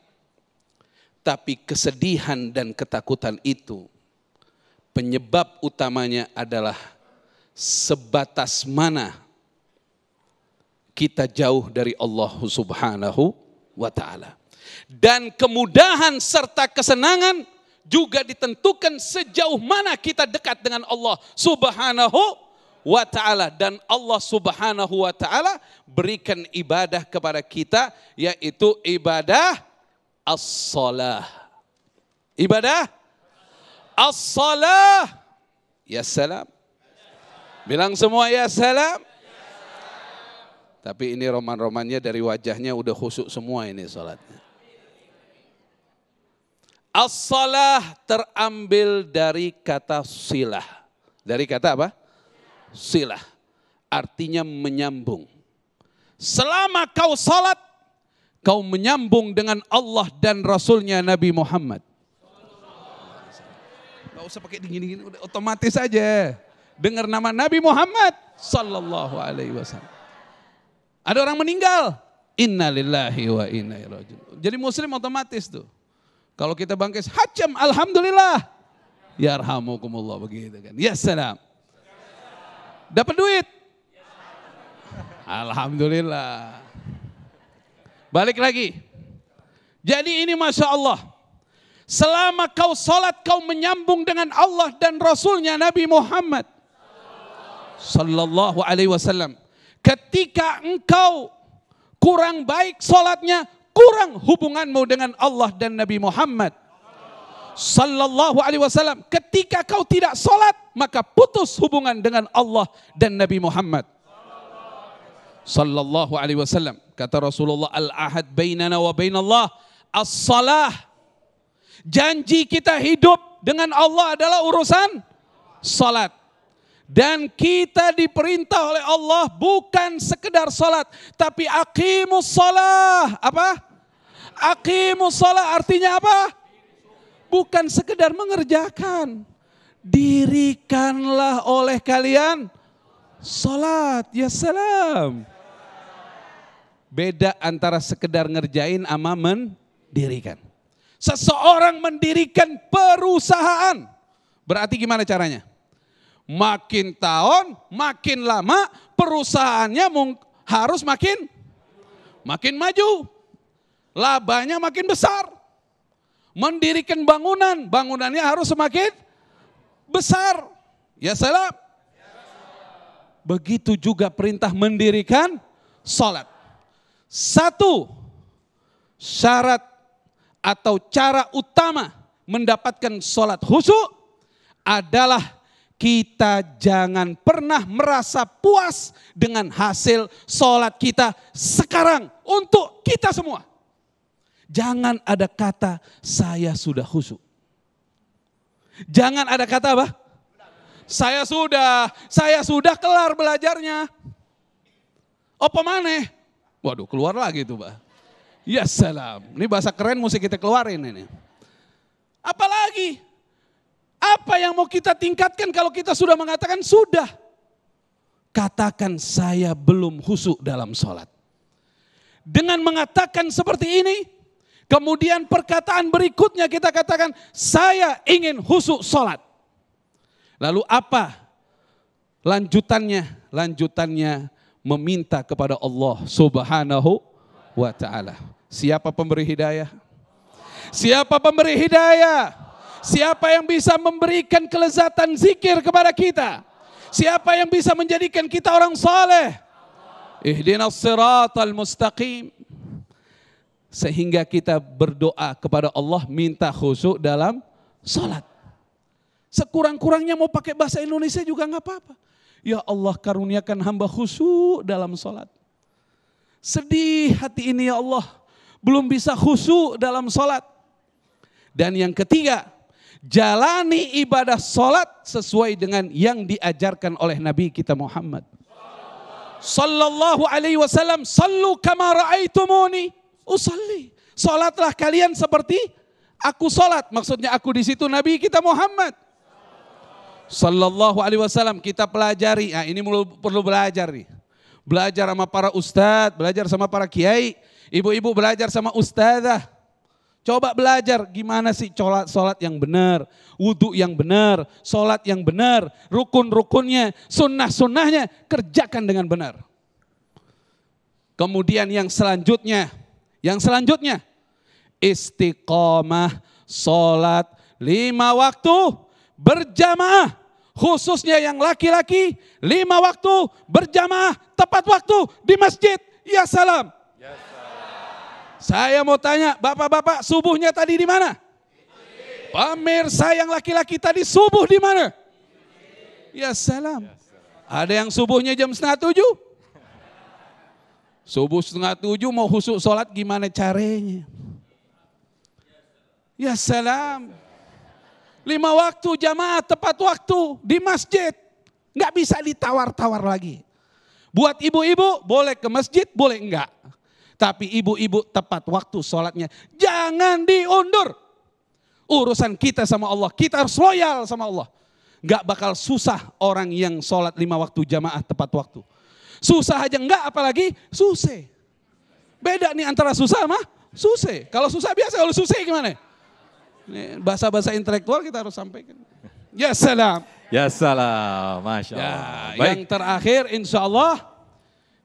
Tapi kesedihan dan ketakutan itu penyebab utamanya adalah sebatas mana kita jauh dari Allah Subhanahu wa ta'ala. Dan kemudahan serta kesenangan juga ditentukan sejauh mana kita dekat dengan Allah Subhanahu wa ta'ala. Dan Allah Subhanahu wa ta'ala berikan ibadah kepada kita, yaitu ibadah as-salah. Ibadah as-salah. Ya salam. Bilang semua ya salam. Tapi ini roman-romannya dari wajahnya udah khusyuk semua ini salatnya. As-salah terambil dari kata silah. Dari kata apa? Silah. Artinya menyambung. Selama kau salat, kau menyambung dengan Allah dan Rasulnya Nabi Muhammad. Gak usah pakai dingin-dingin, udah otomatis aja. Dengar nama Nabi Muhammad sallallahu alaihi wasallam. Ada orang meninggal, innalillahi wa inna ilaihi raji'un. Jadi muslim otomatis tuh. Kalau kita bangkit, hajam alhamdulillah. Yarhamukumullah begitu kan. Ya salam. Dapat duit. Alhamdulillah. Balik lagi. Jadi ini Masya Allah. Selama kau salat, kau menyambung dengan Allah dan Rasulnya Nabi Muhammad sallallahu alaihi wasallam. Ketika engkau kurang baik salatnya, kurang hubunganmu dengan Allah dan Nabi Muhammad sallallahu alaihi wasallam. Ketika kau tidak salat, maka putus hubungan dengan Allah dan Nabi Muhammad Sallallahu alaihi wasallam. Kata Rasulullah, al-ahad bainana wa bainallah as-salah. Janji kita hidup dengan Allah adalah urusan salat. Dan kita diperintah oleh Allah bukan sekedar salat, tapi aqimus salah. Apa? Aqimus salah artinya apa? Bukan sekedar mengerjakan. Dirikanlah oleh kalian salat. Ya salam. Beda antara sekedar ngerjain sama mendirikan. Seseorang mendirikan perusahaan. Berarti gimana caranya? Makin tahun, makin lama perusahaannya harus makin maju. Labanya makin besar. Mendirikan bangunan, bangunannya harus semakin besar. Ya salam. Begitu juga perintah mendirikan salat. Satu syarat atau cara utama mendapatkan salat khusyuk adalah kita jangan pernah merasa puas dengan hasil salat kita sekarang untuk kita semua. Jangan ada kata saya sudah khusyuk. Jangan ada kata apa? Saya sudah kelar belajarnya. Apa maneh? Waduh, keluar lagi tuh, Pak. Ya salam. Ini bahasa keren mesti kita keluarin ini. Apalagi? Apa yang mau kita tingkatkan kalau kita sudah mengatakan sudah? Katakan saya belum khusyuk dalam sholat. Dengan mengatakan seperti ini, kemudian perkataan berikutnya kita katakan saya ingin khusyuk sholat. Lalu apa lanjutannya? Lanjutannya meminta kepada Allah Subhanahu wa ta'ala. Siapa pemberi hidayah? Siapa pemberi hidayah? Siapa yang bisa memberikan kelezatan zikir kepada kita? Siapa yang bisa menjadikan kita orang saleh? Ihdinas siratal mustaqim. Sehingga kita berdoa kepada Allah minta khusyuk dalam salat. Sekurang-kurangnya mau pakai bahasa Indonesia juga nggak apa-apa. Ya Allah karuniakan hamba khusyuk dalam salat. Sedih hati ini ya Allah, belum bisa khusyuk dalam salat. Dan yang ketiga, jalani ibadah salat sesuai dengan yang diajarkan oleh Nabi kita Muhammad sallallahu alaihi wasallam. Sallu kama ra'aitumuni usalli. Salatlah kalian seperti aku salat. Maksudnya aku di situ Nabi kita Muhammad sallallahu alaihi wasallam. Kita pelajari. Nah, ini perlu belajar nih. Belajar sama para ustadz, belajar sama para kiai, ibu-ibu belajar sama ustadzah. Coba belajar gimana sih sholat yang benar, wudhu yang benar, sholat yang benar, rukun-rukunnya, sunnah-sunnahnya, kerjakan dengan benar. Kemudian yang selanjutnya, istiqomah, sholat 5 waktu berjamaah, khususnya yang laki-laki 5 waktu berjamaah tepat waktu di masjid. Ya salam. Saya mau tanya, bapak-bapak subuhnya tadi di mana? Pemirsa yang laki-laki tadi subuh di mana? Ya salam. Ada yang subuhnya jam 6:30? Subuh 6:30 mau khusyuk sholat gimana caranya? Ya salam. 5 waktu jamaah tepat waktu di masjid. Nggak bisa ditawar-tawar lagi. Buat ibu-ibu boleh ke masjid, boleh enggak. Tapi ibu-ibu tepat waktu sholatnya. Jangan diundur. Urusan kita sama Allah. Kita harus loyal sama Allah. Nggak bakal susah orang yang sholat 5 waktu jamaah tepat waktu. Susah aja enggak, apalagi susah. Beda nih antara susah sama susah. Kalau susah biasa, kalau susah gimana? Ini bahasa-bahasa intelektual kita harus sampaikan. Ya salam. Ya salam, Masya Allah. Ya, yang terakhir insya Allah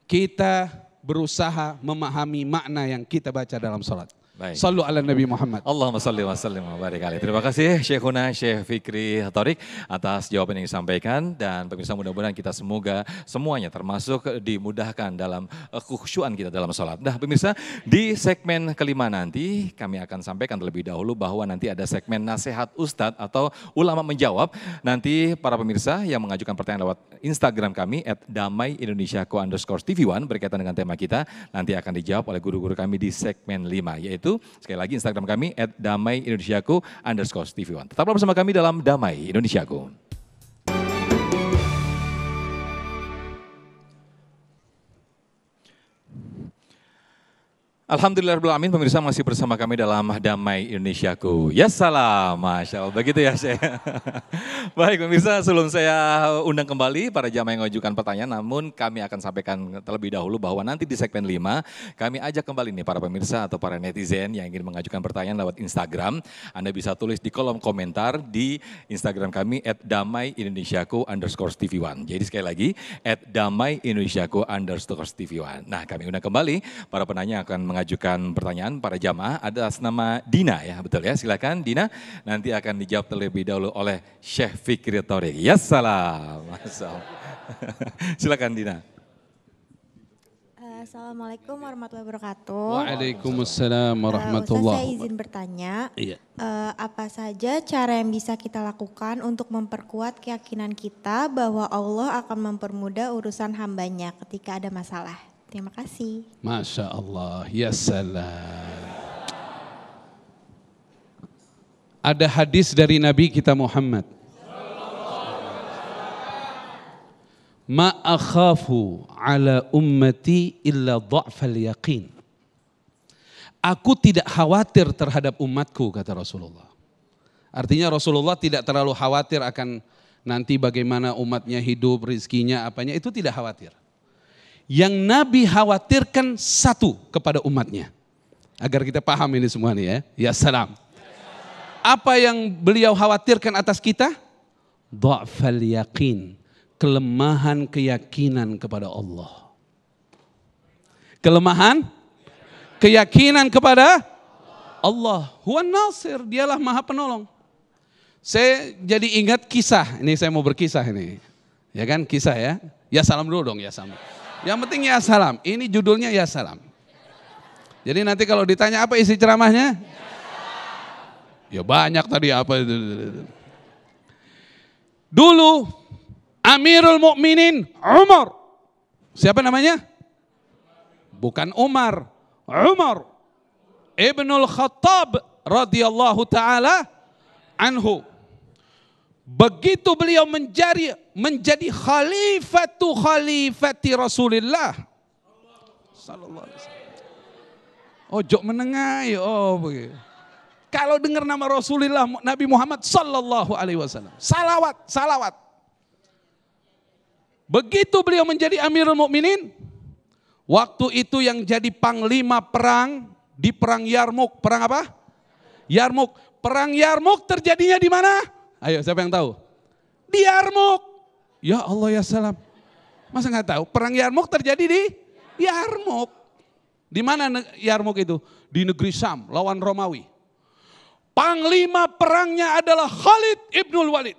kita berusaha memahami makna yang kita baca dalam sholat. Baik. Sallu ala Nabi Muhammad. Allahumma salli wa sallim wa barik alaihi. Terima kasih Syekhuna Syekh Fikri Thorik atas jawaban yang disampaikan, dan pemirsa mudah-mudahan kita semuanya termasuk dimudahkan dalam kekhusyuan kita dalam sholat. Nah pemirsa, di segmen kelima nanti kami akan sampaikan terlebih dahulu bahwa nanti ada segmen nasihat Ustadz atau ulama menjawab. Nanti para pemirsa yang mengajukan pertanyaan lewat Instagram kami @damaiindonesiaku_tv1 berkaitan dengan tema kita nanti akan dijawab oleh guru-guru kami di segmen 5, yaitu sekali lagi Instagram kami @damaiindonesiaku_tv1. Tetaplah bersama kami dalam Damai Indonesiaku. Alhamdulillahirrahmanirrahim, pemirsa masih bersama kami dalam Damai Indonesiaku. Ya salam, Masya Allah, begitu ya saya. Baik pemirsa, sebelum saya undang kembali para jamaah yang mengajukan pertanyaan, namun kami akan sampaikan terlebih dahulu bahwa nanti di segmen 5, kami ajak kembali nih para pemirsa atau para netizen yang ingin mengajukan pertanyaan lewat Instagram. Anda bisa tulis di kolom komentar di Instagram kami @damaiindonesiaku_tv1. Jadi sekali lagi, @damaiindonesiaku_tv1. Nah kami undang kembali para penanya akan mengajukan pertanyaan para jamaah. Ada atas nama Dina ya, betul ya, silakan Dina. Nanti akan dijawab terlebih dahulu oleh Syekh Fikri Thorik. Ya salam. Silakan Dina. Assalamualaikum warahmatullahi wabarakatuh. Waalaikumsalam warahmatullahi Ustaz, saya izin bertanya, Iya. apa saja cara yang bisa kita lakukan untuk memperkuat keyakinan kita bahwa Allah akan mempermudah urusan hambanya ketika ada masalah? Terima kasih. Masya Allah, ya salam. Ada hadis dari Nabi kita Muhammad. Ma akhafu ala ummati illa dha'fal yaqin. Aku tidak khawatir terhadap umatku, kata Rasulullah. Artinya Rasulullah tidak terlalu khawatir akan nanti bagaimana umatnya hidup, rizkinya, apanya, itu tidak khawatir. Yang Nabi khawatirkan satu kepada umatnya. Agar kita paham ini semua nih ya. Ya salam. Apa yang beliau khawatirkan atas kita? Dha'fal yaqin. Kelemahan keyakinan kepada Allah. Kelemahan keyakinan kepada Allah. Huwan Nasir, dialah Maha Penolong. Saya jadi ingat kisah, ini saya mau berkisah ini. Ya kan, kisah ya. Ya salam dulu dong, ya salam. Yang penting ya salam, ini judulnya ya salam. Jadi nanti kalau ditanya apa isi ceramahnya? Ya banyak tadi apa. Dulu Amirul Mukminin Umar. Siapa namanya? Bukan Umar. Umar Ibnul Khattab radhiyallahu taala anhu. Begitu beliau menjadi khalifati Rasulullah sallallahu alaihi wasallam. Ojo menengai, oh begitu. Kalau dengar nama Rasulullah Nabi Muhammad sallallahu alaihi wasallam, salawat. Begitu beliau menjadi Amirul Mukminin, waktu itu yang jadi panglima perang di perang Yarmuk. Perang apa? Yarmuk. Perang Yarmuk terjadinya di mana? Ayo, siapa yang tahu? Di Yarmuk. Ya Allah ya salam. Masa nggak tahu? Perang Yarmuk terjadi di Yarmuk. Di mana Yarmuk itu? Di negeri Syam, lawan Romawi. Panglima perangnya adalah Khalid ibnul Walid.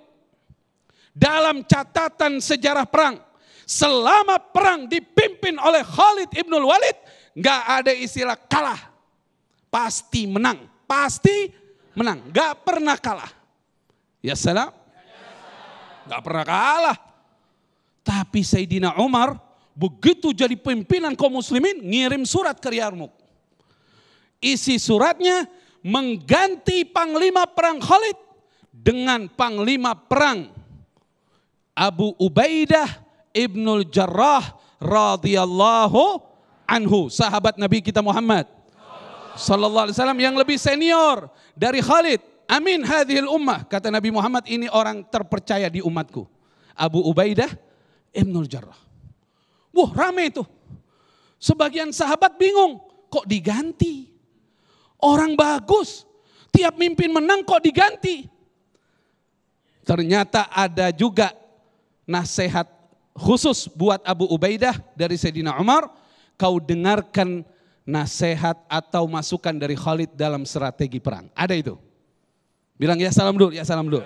Dalam catatan sejarah perang, selama perang dipimpin oleh Khalid ibnul Walid, nggak ada istilah kalah. Pasti menang. Pasti menang. Nggak pernah kalah. Ya salam. Gak pernah kalah. Tapi Sayyidina Umar begitu jadi pimpinan kaum muslimin ngirim surat ke Yarmuk. Isi suratnya mengganti panglima perang Khalid dengan panglima perang Abu Ubaidah Ibnul Jarrah radhiyallahu anhu, sahabat Nabi kita Muhammad sallallahu alaihi wasallam yang lebih senior dari Khalid. Amin hadhil ummah, kata Nabi Muhammad, ini orang terpercaya di umatku. Abu Ubaidah Ibnul Jarrah. Wah rame itu. Sebagian sahabat bingung, kok diganti? Orang bagus, tiap mimpin menang kok diganti? Ternyata ada juga nasihat khusus buat Abu Ubaidah dari Sayyidina Umar. Kau dengarkan nasihat atau masukan dari Khalid dalam strategi perang. Ada itu. Bilang ya salam dulu, ya salam dulu.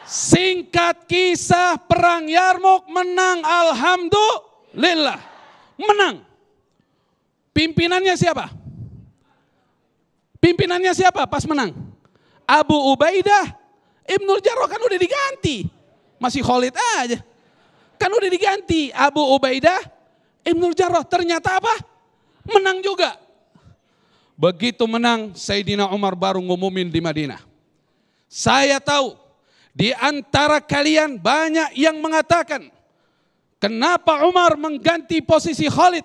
Singkat kisah perang Yarmuk menang, alhamdulillah. Menang. Pimpinannya siapa? Pimpinannya siapa pas menang? Abu Ubaidah Ibnul Jarrah, kan udah diganti. Masih Khalid aja. Kan udah diganti. Abu Ubaidah Ibnul Jarrah, ternyata apa? Menang juga. Begitu menang, Sayyidina Umar baru ngumumin di Madinah. Saya tahu di antara kalian banyak yang mengatakan, kenapa Umar mengganti posisi Khalid?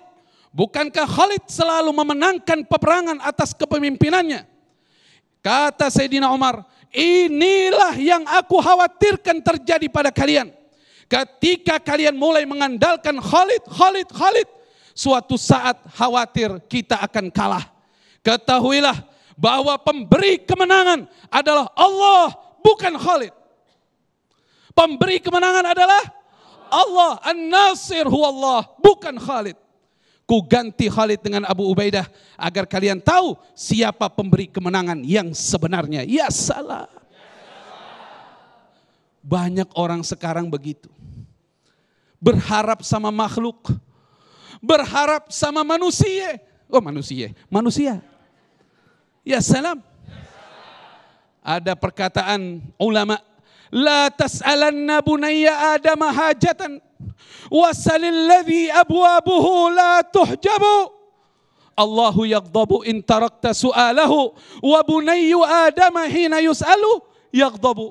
Bukankah Khalid selalu memenangkan peperangan atas kepemimpinannya? Kata Sayyidina Umar, inilah yang aku khawatirkan terjadi pada kalian. Ketika kalian mulai mengandalkan Khalid, suatu saat khawatir kita akan kalah. Ketahuilah bahwa pemberi kemenangan adalah Allah, bukan Khalid. Pemberi kemenangan adalah Allah, An-Nasir huwallah, bukan Khalid. Ku ganti Khalid dengan Abu Ubaidah agar kalian tahu siapa pemberi kemenangan yang sebenarnya. Ya salah. Banyak orang sekarang begitu. Berharap sama makhluk. Berharap sama manusia. Oh manusia. Ya salam. Ada perkataan ulama. La tas'alanna bunayya adama hajatan. Wasalil ladhi abwabuhu la tuhjabu. Allahu yaghdabu in tarakta su'alahu. Wa bunayyu adama hina yus'alu yaghdabu.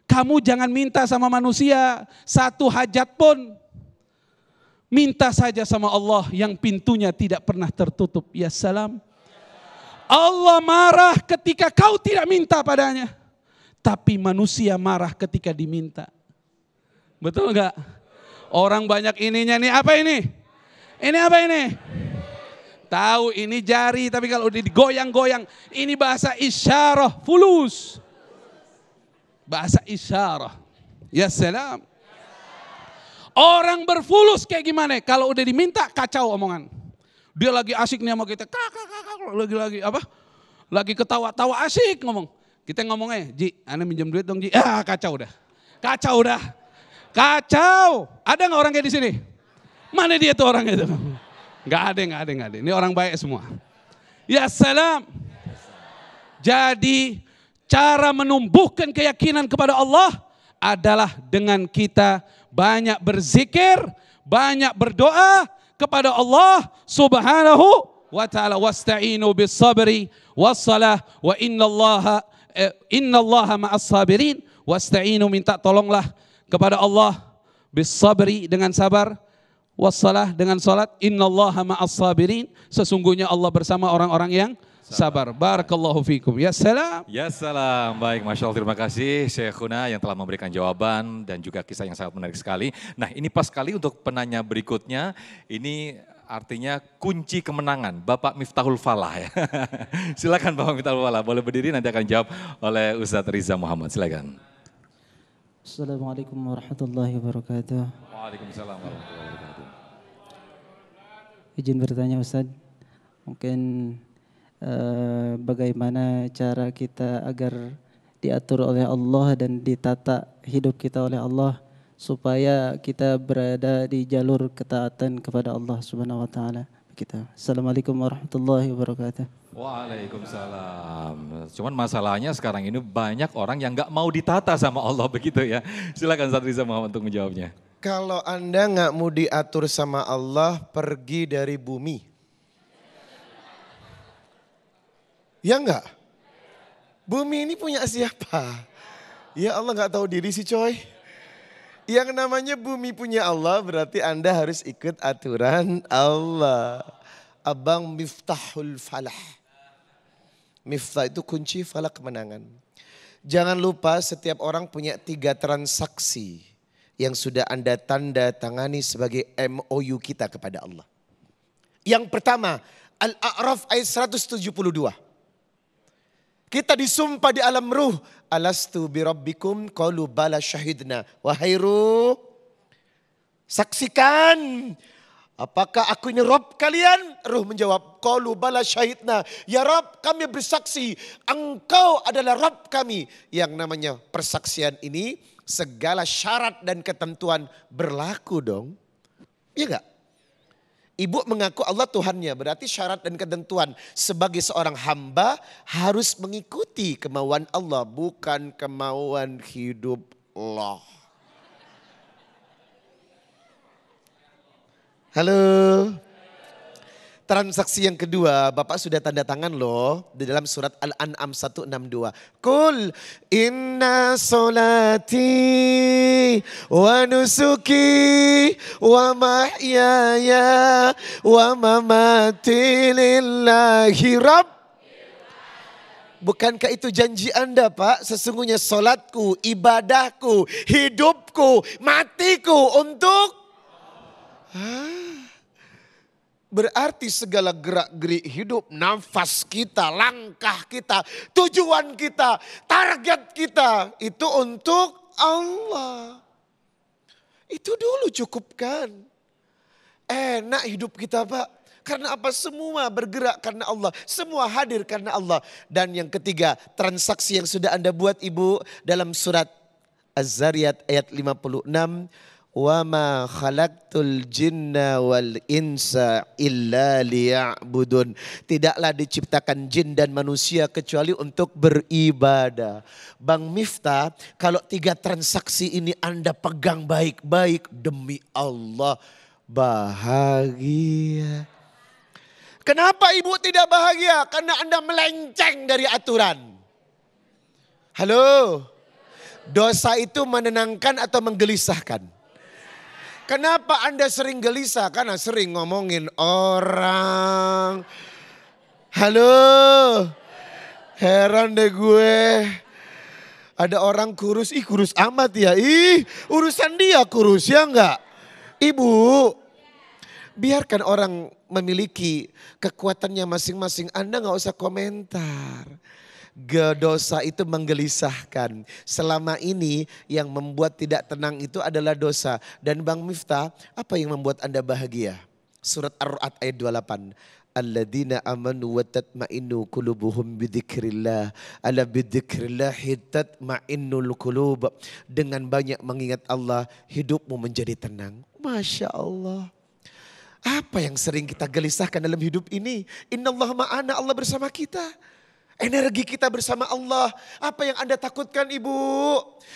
Kamu jangan minta sama manusia satu hajat pun. Minta saja sama Allah yang pintunya tidak pernah tertutup. Ya salam. Allah marah ketika kau tidak minta padanya. Tapi manusia marah ketika diminta. Betul enggak? Orang banyak ininya nih, apa ini? Ini apa ini? Tahu ini jari, tapi kalau digoyang-goyang, ini bahasa isyarah, fulus. Bahasa isyarah. Ya salam. Orang berfulus kayak gimana? Kalau udah diminta kacau omongan. Dia lagi asik nih sama kita, lagi apa? Lagi ketawa-tawa asik ngomong. Kita ngomongnya, Ji, ana minjem duit dong Ji. Ah kacau dah. Kacau. Ada nggak orang kayak di sini? Mana dia tuh orang itu? Nggak ada. Ini orang baik semua. Ya salam. Jadi cara menumbuhkan keyakinan kepada Allah adalah dengan kita banyak berzikir, banyak berdoa kepada Allah Subhanahu wa ta'ala. Wasta'inu bis sabri wassalah wa innallaha ma'as sabirin. Wasta'inu, minta tolonglah kepada Allah bis sabri, dengan sabar, wassalah, dengan salat, innallaha ma'as sabirin, sesungguhnya Allah bersama orang-orang yang sabar. Barakallahu fikum. Ya salam. Ya salam. Baik, Masya Allah, terima kasih Syekhuna yang telah memberikan jawaban dan juga kisah yang sangat menarik sekali. Nah ini pas sekali untuk penanya berikutnya, ini artinya kunci kemenangan, Bapak Miftahul Falah ya. Silakan Bapak Miftahul Falah, boleh berdiri, nanti akan jawab oleh Ustadz Riza Muhammad, silakan. Assalamualaikum warahmatullahi wabarakatuh. Waalaikumsalam warahmatullahi wabarakatuh. Izin bertanya Ustadz, mungkin bagaimana cara kita agar diatur oleh Allah dan ditata hidup kita oleh Allah supaya kita berada di jalur ketaatan kepada Allah Subhanahu wa taala. Kita. Assalamualaikum warahmatullahi wabarakatuh. Waalaikumsalam. Cuman masalahnya sekarang ini banyak orang yang nggak mau ditata sama Allah begitu ya. Silakan Ustadz Riza Muhammad untuk menjawabnya. Kalau Anda nggak mau diatur sama Allah, pergi dari bumi. Ya enggak? Bumi ini punya siapa? Ya Allah nggak tahu diri sih coy. Yang namanya bumi punya Allah berarti Anda harus ikut aturan Allah. Abang Miftahul Falah. Miftah itu kunci, falah kemenangan. Jangan lupa setiap orang punya 3 transaksi yang sudah Anda tanda tangani sebagai MOU kita kepada Allah. Yang pertama, Al-A'raf ayat 172. Kita disumpah di alam ruh. Alastu birabbikum qalu bala syahidna. Wahai ruh, saksikan apakah aku ini Rabb kalian? Ruh menjawab, qalu bala syahidna. Ya Rabb, kami bersaksi engkau adalah Rabb kami. Yang namanya persaksian ini segala syarat dan ketentuan berlaku dong. Iya enggak? Ibu mengaku Allah Tuhannya, berarti syarat dan ketentuan sebagai seorang hamba harus mengikuti kemauan Allah, bukan kemauan hidup Allah. Halo. Transaksi yang kedua, Bapak sudah tanda tangan loh di dalam surat Al-An'am 162. Qul inna solati wa nusuki wa mahyaya wa mamati lillahi rabb. Bukankah itu janji Anda Pak? Sesungguhnya solatku, ibadahku, hidupku, matiku untuk... Berarti segala gerak-gerik hidup, nafas kita, langkah kita, tujuan kita, target kita itu untuk Allah. Itu dulu cukupkan. Enak hidup kita Pak. Karena apa? Semua bergerak karena Allah. Semua hadir karena Allah. Dan yang ketiga, transaksi yang sudah Anda buat Ibu dalam surat Az-Zariyat ayat 56. Wa ma khalaqtul jinna wal insa illa liya'budun. Tidaklah diciptakan jin dan manusia kecuali untuk beribadah. Bang Miftah, kalau 3 transaksi ini Anda pegang baik-baik, demi Allah bahagia. Kenapa Ibu tidak bahagia? Karena Anda melenceng dari aturan. Halo? Dosa itu menenangkan atau menggelisahkan? Kenapa Anda sering gelisah? Karena sering ngomongin orang. Halo? Heran deh gue. Ada orang kurus, ih kurus amat ya. Ih urusan dia kurus ya enggak? Ibu, biarkan orang memiliki kekuatannya masing-masing. Anda gak usah komentar. Dosa itu menggelisahkan. Selama ini yang membuat tidak tenang itu adalah dosa. Dan Bang Miftah, apa yang membuat Anda bahagia? Surat Ar-Ra'd ayat 28. Alladzina amanu wa tatma'innu qulubuhum bidzikrillah. Ala bidzikrillah tatma'innul qulub. Dengan banyak mengingat Allah, hidupmu menjadi tenang. Masya Allah. Apa yang sering kita gelisahkan dalam hidup ini? Innallaha ma'ana, Allah bersama kita. Energi kita bersama Allah. Apa yang Anda takutkan Ibu?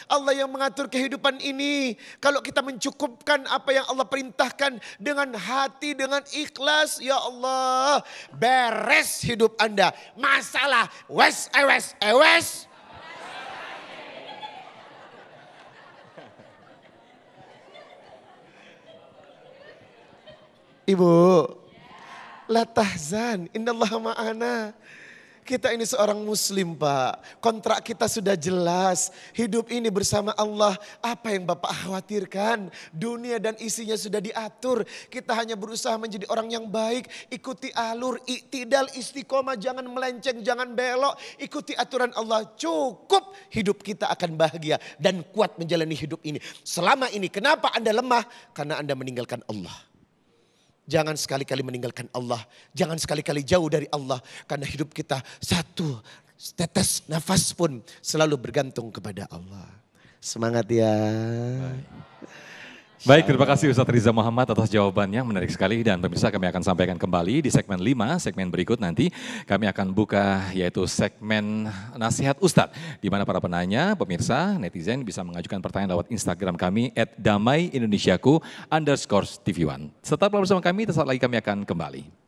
Allah yang mengatur kehidupan ini. Kalau kita mencukupkan apa yang Allah perintahkan dengan hati, dengan ikhlas. Ya Allah, beres hidup Anda. Masalah ewes. Ibu, la tahzan, innallaha ma'ana. Kita ini seorang muslim Pak, kontrak kita sudah jelas, hidup ini bersama Allah. Apa yang Bapak khawatirkan? Dunia dan isinya sudah diatur, kita hanya berusaha menjadi orang yang baik. Ikuti alur, iktidal, istiqomah, jangan melenceng, jangan belok. Ikuti aturan Allah, cukup hidup kita akan bahagia dan kuat menjalani hidup ini. Selama ini kenapa Anda lemah? Karena Anda meninggalkan Allah. Jangan sekali-kali meninggalkan Allah. Jangan sekali-kali jauh dari Allah. Karena hidup kita satu tetes nafas pun selalu bergantung kepada Allah. Semangat ya. Baik, terima kasih Ustadz Riza Muhammad atas jawabannya, menarik sekali. Dan pemirsa, kami akan sampaikan kembali di segmen 5, segmen berikut nanti. Kami akan buka yaitu segmen nasihat Ustadz. Di mana para penanya, pemirsa, netizen bisa mengajukan pertanyaan lewat Instagram kami @damaiindonesiaku_TV1. Tetaplah bersama kami, sesaat lagi kami akan kembali.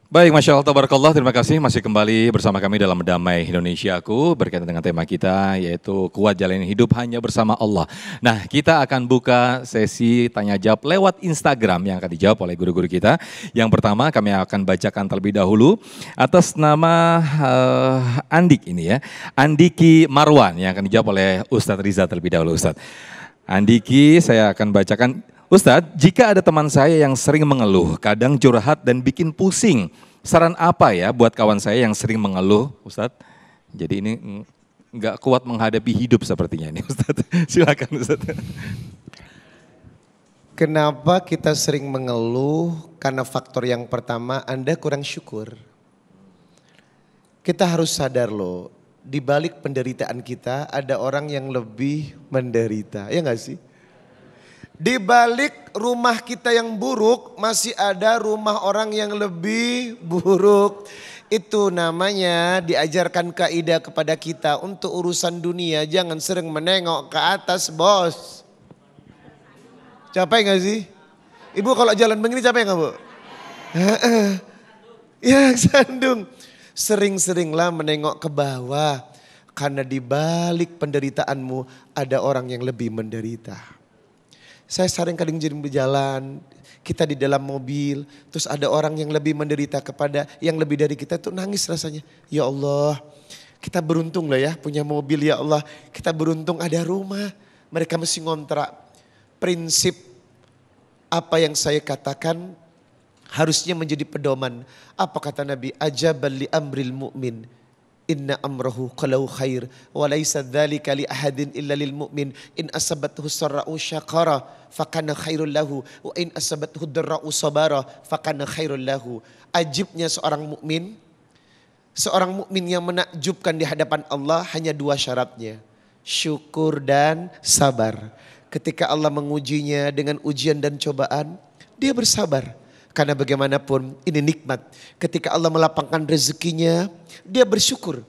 Baik, Masya Allah, tabarakallah, terima kasih masih kembali bersama kami dalam Damai Indonesiaku berkaitan dengan tema kita yaitu kuat jalani hidup hanya bersama Allah. Nah, kita akan buka sesi tanya jawab lewat Instagram yang akan dijawab oleh guru-guru kita. Yang pertama kami akan bacakan terlebih dahulu atas nama Andik ini ya, Andiki Marwan yang akan dijawab oleh Ustadz Riza terlebih dahulu Ustadz. Andiki, saya akan bacakan. Ustadz, jika ada teman saya yang sering mengeluh, kadang curhat dan bikin pusing, saran apa ya buat kawan saya yang sering mengeluh, Ustadz? Jadi ini nggak kuat menghadapi hidup sepertinya ini, Ustadz. Silakan, Ustadz. Kenapa kita sering mengeluh? Karena faktor yang pertama, Anda kurang syukur. Kita harus sadar loh, di balik penderitaan kita ada orang yang lebih menderita, ya nggak sih? Di balik rumah kita yang buruk masih ada rumah orang yang lebih buruk. Itu namanya diajarkan kaidah kepada kita untuk urusan dunia jangan sering menengok ke atas, bos. Capek gak sih? Ibu kalau jalan begini capek gak, Bu? Ya, sandung. Sering-seringlah menengok ke bawah karena di balik penderitaanmu ada orang yang lebih menderita. Saya sering kadang jadi berjalan, kita di dalam mobil, terus ada orang yang lebih menderita kepada yang lebih dari kita tuh nangis rasanya. Ya Allah, kita beruntung lah ya punya mobil, ya Allah. Kita beruntung ada rumah, mereka mesti ngontrak. Prinsip apa yang saya katakan harusnya menjadi pedoman. Apa kata Nabi? Ajabal li amril mu'min. Inna amrahu qalau khair wa laisa dzalika li ahadin illa lil mu'min in asabathu sarra'u syakara fakana khairul lahu wa in asabathu dharra'u sabara fakana khairul lahu. Ajibnya seorang mukmin yang menakjubkan di hadapan Allah hanya dua syaratnya, syukur dan sabar. Ketika Allah mengujinya dengan ujian dan cobaan, dia bersabar. Karena bagaimanapun ini nikmat. Ketika Allah melapangkan rezekinya, dia bersyukur.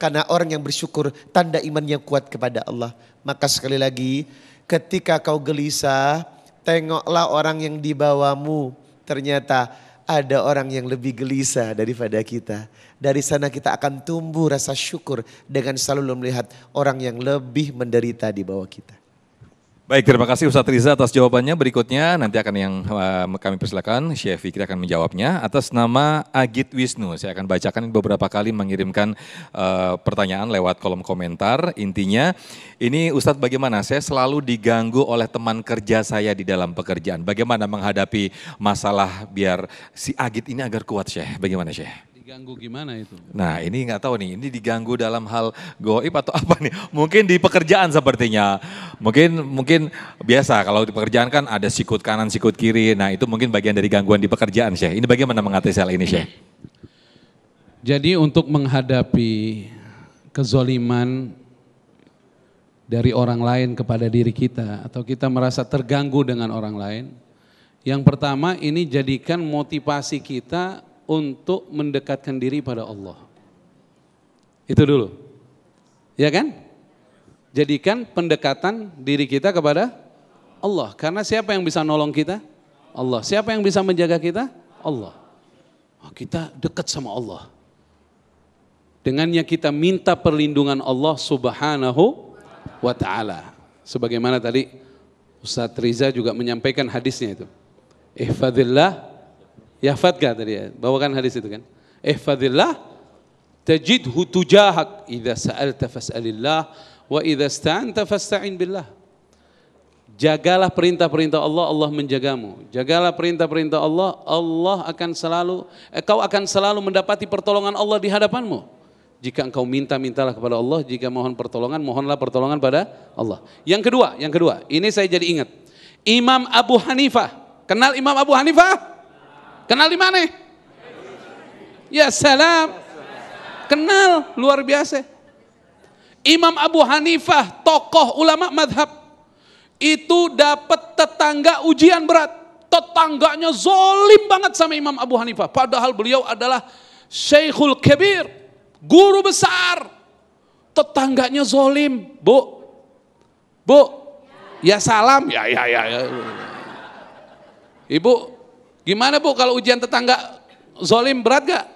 Karena orang yang bersyukur tanda iman yang kuat kepada Allah. Maka sekali lagi, ketika kau gelisah, tengoklah orang yang di bawahmu. Ternyata ada orang yang lebih gelisah daripada kita. Dari sana kita akan tumbuh rasa syukur dengan selalu melihat orang yang lebih menderita di bawah kita. Baik, terima kasih Ustadz Riza atas jawabannya. Berikutnya nanti akan yang kami persilakan, Syekh Fikri akan menjawabnya. Atas nama Agit Wisnu, saya akan bacakan beberapa kali mengirimkan pertanyaan lewat kolom komentar. Intinya, ini Ustadz bagaimana? Saya selalu diganggu oleh teman kerja saya di dalam pekerjaan. Bagaimana menghadapi masalah biar si Agit ini agar kuat, Syekh? Bagaimana, Syekh? Diganggu gimana itu? Nah ini nggak tahu nih, ini diganggu dalam hal goib atau apa nih? Mungkin di pekerjaan sepertinya, mungkin biasa kalau di pekerjaan kan ada sikut kanan, sikut kiri. Nah itu mungkin bagian dari gangguan di pekerjaan, Syekh. Ini bagaimana mengatasi hal ini, Syekh? Jadi untuk menghadapi kezoliman dari orang lain kepada diri kita atau kita merasa terganggu dengan orang lain, yang pertama ini jadikan motivasi kita untuk mendekatkan diri pada Allah. Itu dulu. Ya kan? Jadikan pendekatan diri kita kepada Allah. Karena siapa yang bisa nolong kita? Allah. Siapa yang bisa menjaga kita? Allah. Kita dekat sama Allah. Dengannya kita minta perlindungan Allah Subhanahu wa ta'ala. Sebagaimana tadi Ustadz Riza juga menyampaikan hadisnya itu. Ihfadillah yahfadka tadi ya, bawakan hadis itu kan. Ihfadillah tajidhu tujahak, idza sa'alta fas'alillah wa idza ista'anta fasta'in billah. Jagalah perintah-perintah Allah, Allah menjagamu. Jagalah perintah-perintah Allah, Allah akan selalu kau akan selalu mendapati pertolongan Allah di hadapanmu. Jika engkau minta, mintalah kepada Allah. Jika mohon pertolongan, mohonlah pertolongan pada Allah. Yang kedua, ini saya jadi ingat. Imam Abu Hanifah. Kenal Imam Abu Hanifah? Kenal di mana? Ya salam. Kenal, luar biasa. Imam Abu Hanifah, tokoh ulama madhab. Itu dapat tetangga ujian berat. Tetangganya zolim banget sama Imam Abu Hanifah. Padahal beliau adalah Syekhul Kabir, guru besar. Tetangganya zolim. Bu, ya salam. Ya. Ibu, gimana Bu kalau ujian tetangga zolim berat gak?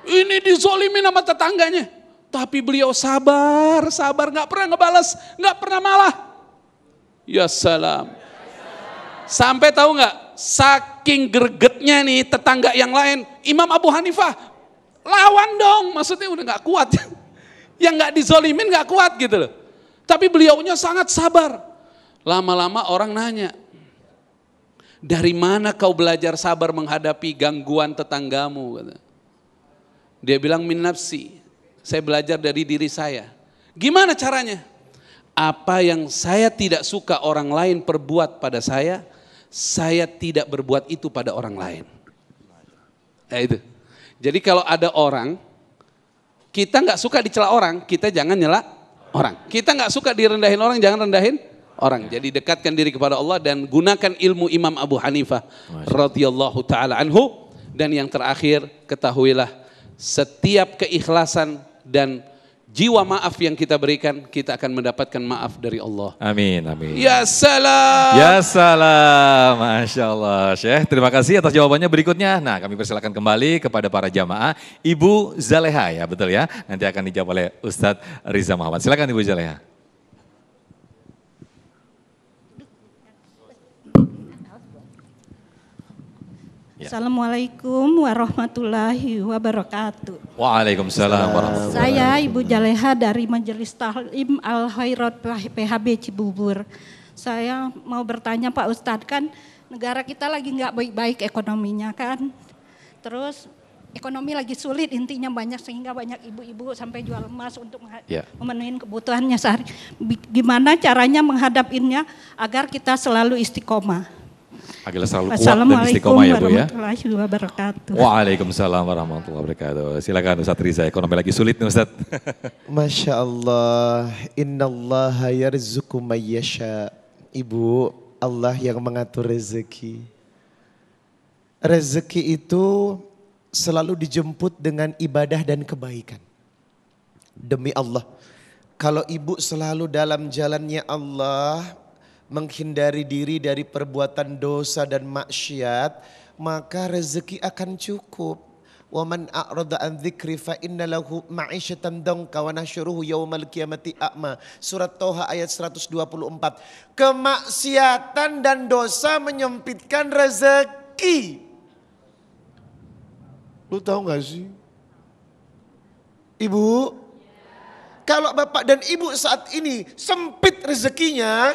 Ini dizolimin sama tetangganya. Tapi beliau sabar, gak pernah ngebalas, gak pernah malah. Ya salam. Sampai tahu gak, saking gregetnya nih tetangga yang lain, Imam Abu Hanifah lawan dong, maksudnya udah gak kuat. Yang gak dizolimin gak kuat gitu loh. Tapi beliaunya sangat sabar. Lama-lama orang nanya, Dari mana kau belajar sabar menghadapi gangguan tetanggamu? Kata. Dia bilang min nafsi, saya belajar dari diri saya. Gimana caranya? Apa yang saya tidak suka orang lain perbuat pada saya tidak berbuat itu pada orang lain. Nah itu. Jadi kalau ada orang, kita nggak suka dicela orang, kita jangan nyela orang. Kita nggak suka direndahin orang, jangan rendahin orang. Jadi dekatkan diri kepada Allah dan gunakan ilmu Imam Abu Hanifah radhiyallahu taala anhu. Dan yang terakhir, ketahuilah setiap keikhlasan dan jiwa maaf yang kita berikan, kita akan mendapatkan maaf dari Allah. Amin, amin. Ya salam. Ya salam, Masya Allah. Syekh, terima kasih atas jawabannya. Berikutnya, nah kami persilakan kembali kepada para jamaah. Ibu Zaleha ya, betul ya? Nanti akan dijawab oleh Ustadz Riza Muhammad. Silakan Ibu Zaleha. Assalamualaikum warahmatullahi wabarakatuh. Waalaikumsalam warahmatullahi wabarakatuh. Saya Ibu Jaleha dari Majelis Tahlim Al Khairat PHB Cibubur. Saya mau bertanya Pak Ustadz, kan negara kita lagi nggak baik-baik ekonominya kan. Terus ekonomi lagi sulit, intinya banyak sehingga banyak ibu-ibu sampai jual emas untuk memenuhi kebutuhannya sehari. Gimana caranya menghadapinya agar kita selalu istiqomah? Agar selalu kuat dan istiqomah ya Bu ya. Assalamualaikum warahmatullahi wabarakatuh. Waalaikumsalam warahmatullahi wabarakatuh. Silakan Ustadz Riza, ekonomi lagi sulit nih Ustadz. Masya Allah, innallaha yarzuqu mayyasha. Ibu, Allah yang mengatur rezeki. Rezeki itu selalu dijemput dengan ibadah dan kebaikan. Demi Allah, kalau ibu selalu dalam jalannya Allah, menghindari diri dari perbuatan dosa dan maksiat, maka rezeki akan cukup. Wa man a'rada an dzikri fa inna lahu ma'isyatan danka wa nahsyuruhu yaumal qiyamati a'ma. Surat Toha ayat 124. Kemaksiatan dan dosa menyempitkan rezeki. Lu tahu gak sih? Ibu, kalau bapak dan ibu saat ini sempit rezekinya,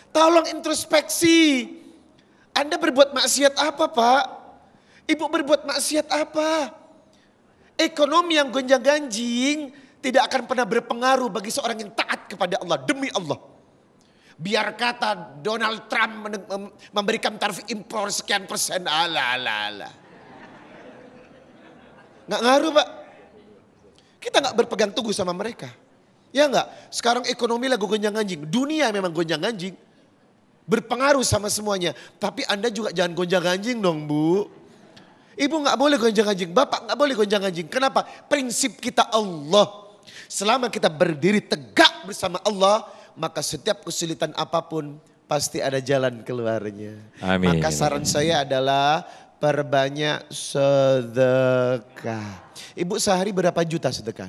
tolong introspeksi. Anda berbuat maksiat apa Pak? Ibu berbuat maksiat apa? Ekonomi yang gonjang-ganjing tidak akan pernah berpengaruh bagi seorang yang taat kepada Allah. Demi Allah. Biar kata Donald Trump memberikan tarif impor sekian persen. Ala. Nggak ngaruh Pak. Kita nggak berpegang teguh sama mereka. Ya nggak? Sekarang ekonomi lagi gonjang-ganjing. Dunia memang gonjang-ganjing. Berpengaruh sama semuanya. Tapi Anda juga jangan gonjang-ganjing dong Bu. Ibu gak boleh gonjang-ganjing. Bapak gak boleh gonjang-ganjing. Kenapa? Prinsip kita Allah. Selama kita berdiri tegak bersama Allah, maka setiap kesulitan apapun pasti ada jalan keluarnya. Amin. Maka saran saya adalah perbanyak sedekah. Ibu sehari berapa juta sedekah?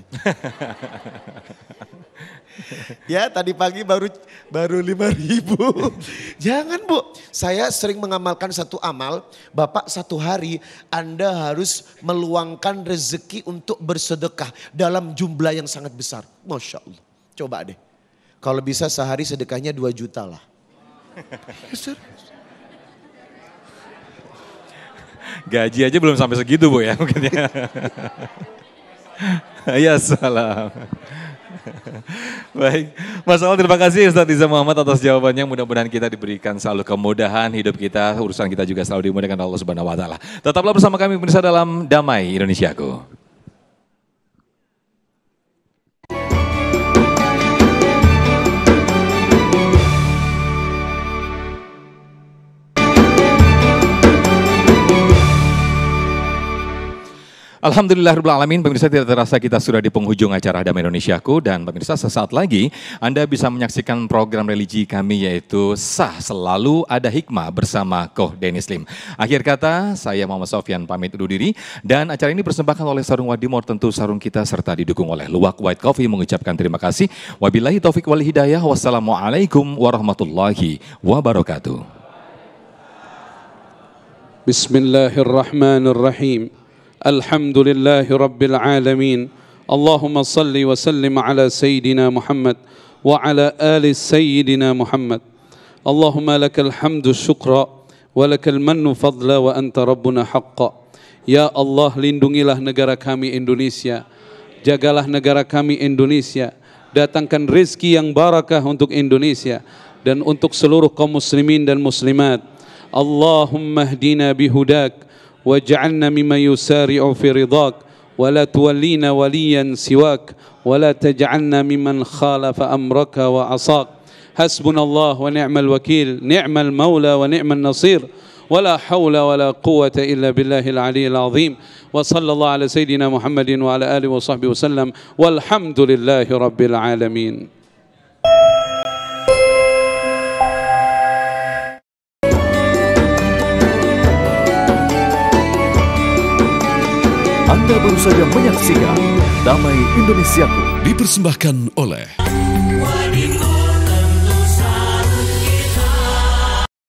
Ya tadi pagi baru 5.000. Jangan Bu, saya sering mengamalkan satu amal. Bapak satu hari Anda harus meluangkan rezeki untuk bersedekah dalam jumlah yang sangat besar. Masya Allah, coba deh. Kalau bisa sehari sedekahnya 2 juta lah. Gaji aja belum sampai segitu Bu ya mungkin ya. Ya salam. Baik, Mas Allah terima kasih Ustadz Riza Muhammad atas jawabannya. Mudah-mudahan kita diberikan selalu kemudahan hidup kita, urusan kita juga selalu dimudahkan Allah Subhanahu Wa Taala. Tetaplah bersama kami pemirsa dalam Damai Indonesiaku. Alhamdulillahirrahmanirrahim, pemirsa tidak terasa kita sudah di penghujung acara Damai Indonesiaku dan pemirsa sesaat lagi Anda bisa menyaksikan program religi kami yaitu Sah Selalu Ada Hikmah bersama Koh Dennis Lim. Akhir kata, saya Muhammad Sofyan pamit undur diri dan acara ini dipersembahkan oleh Sarung Wadimor, tentu sarung kita serta didukung oleh Luwak White Coffee mengucapkan terima kasih. Wabillahi taufik wal hidayah. Wassalamualaikum warahmatullahi wabarakatuh. Bismillahirrahmanirrahim. الحمد لله رب العالمين اللهم صل وسلم على سيدنا محمد وعلى آل سيدنا محمد اللهم لك الحمد الشكر walakal mannu fadla wa anta rabbuna haqqa. Ya Allah, lindungilah negara kami Indonesia, jagalah negara kami Indonesia, datangkan rezeki yang barakah untuk Indonesia dan untuk seluruh kaum muslimin dan muslimat. Allahumma hdina bihudak waj'alna mimman yusari'u fi ridak wa la tuwallina waliyan siwak wa la taj'alna mimman khalafa amraka wa asak. Hasbunallah wa ni'mal wakil, ni'mal maula wa ni'mal nasir. ولا حول ولا قوة إلا بالله العلي العظيم وصلى الله على سيدنا محمد وعلى آله وصحبه وسلم والحمد لله رب العالمين. Anda baru saja menyaksikan Damai Indonesiaku dipersembahkan oleh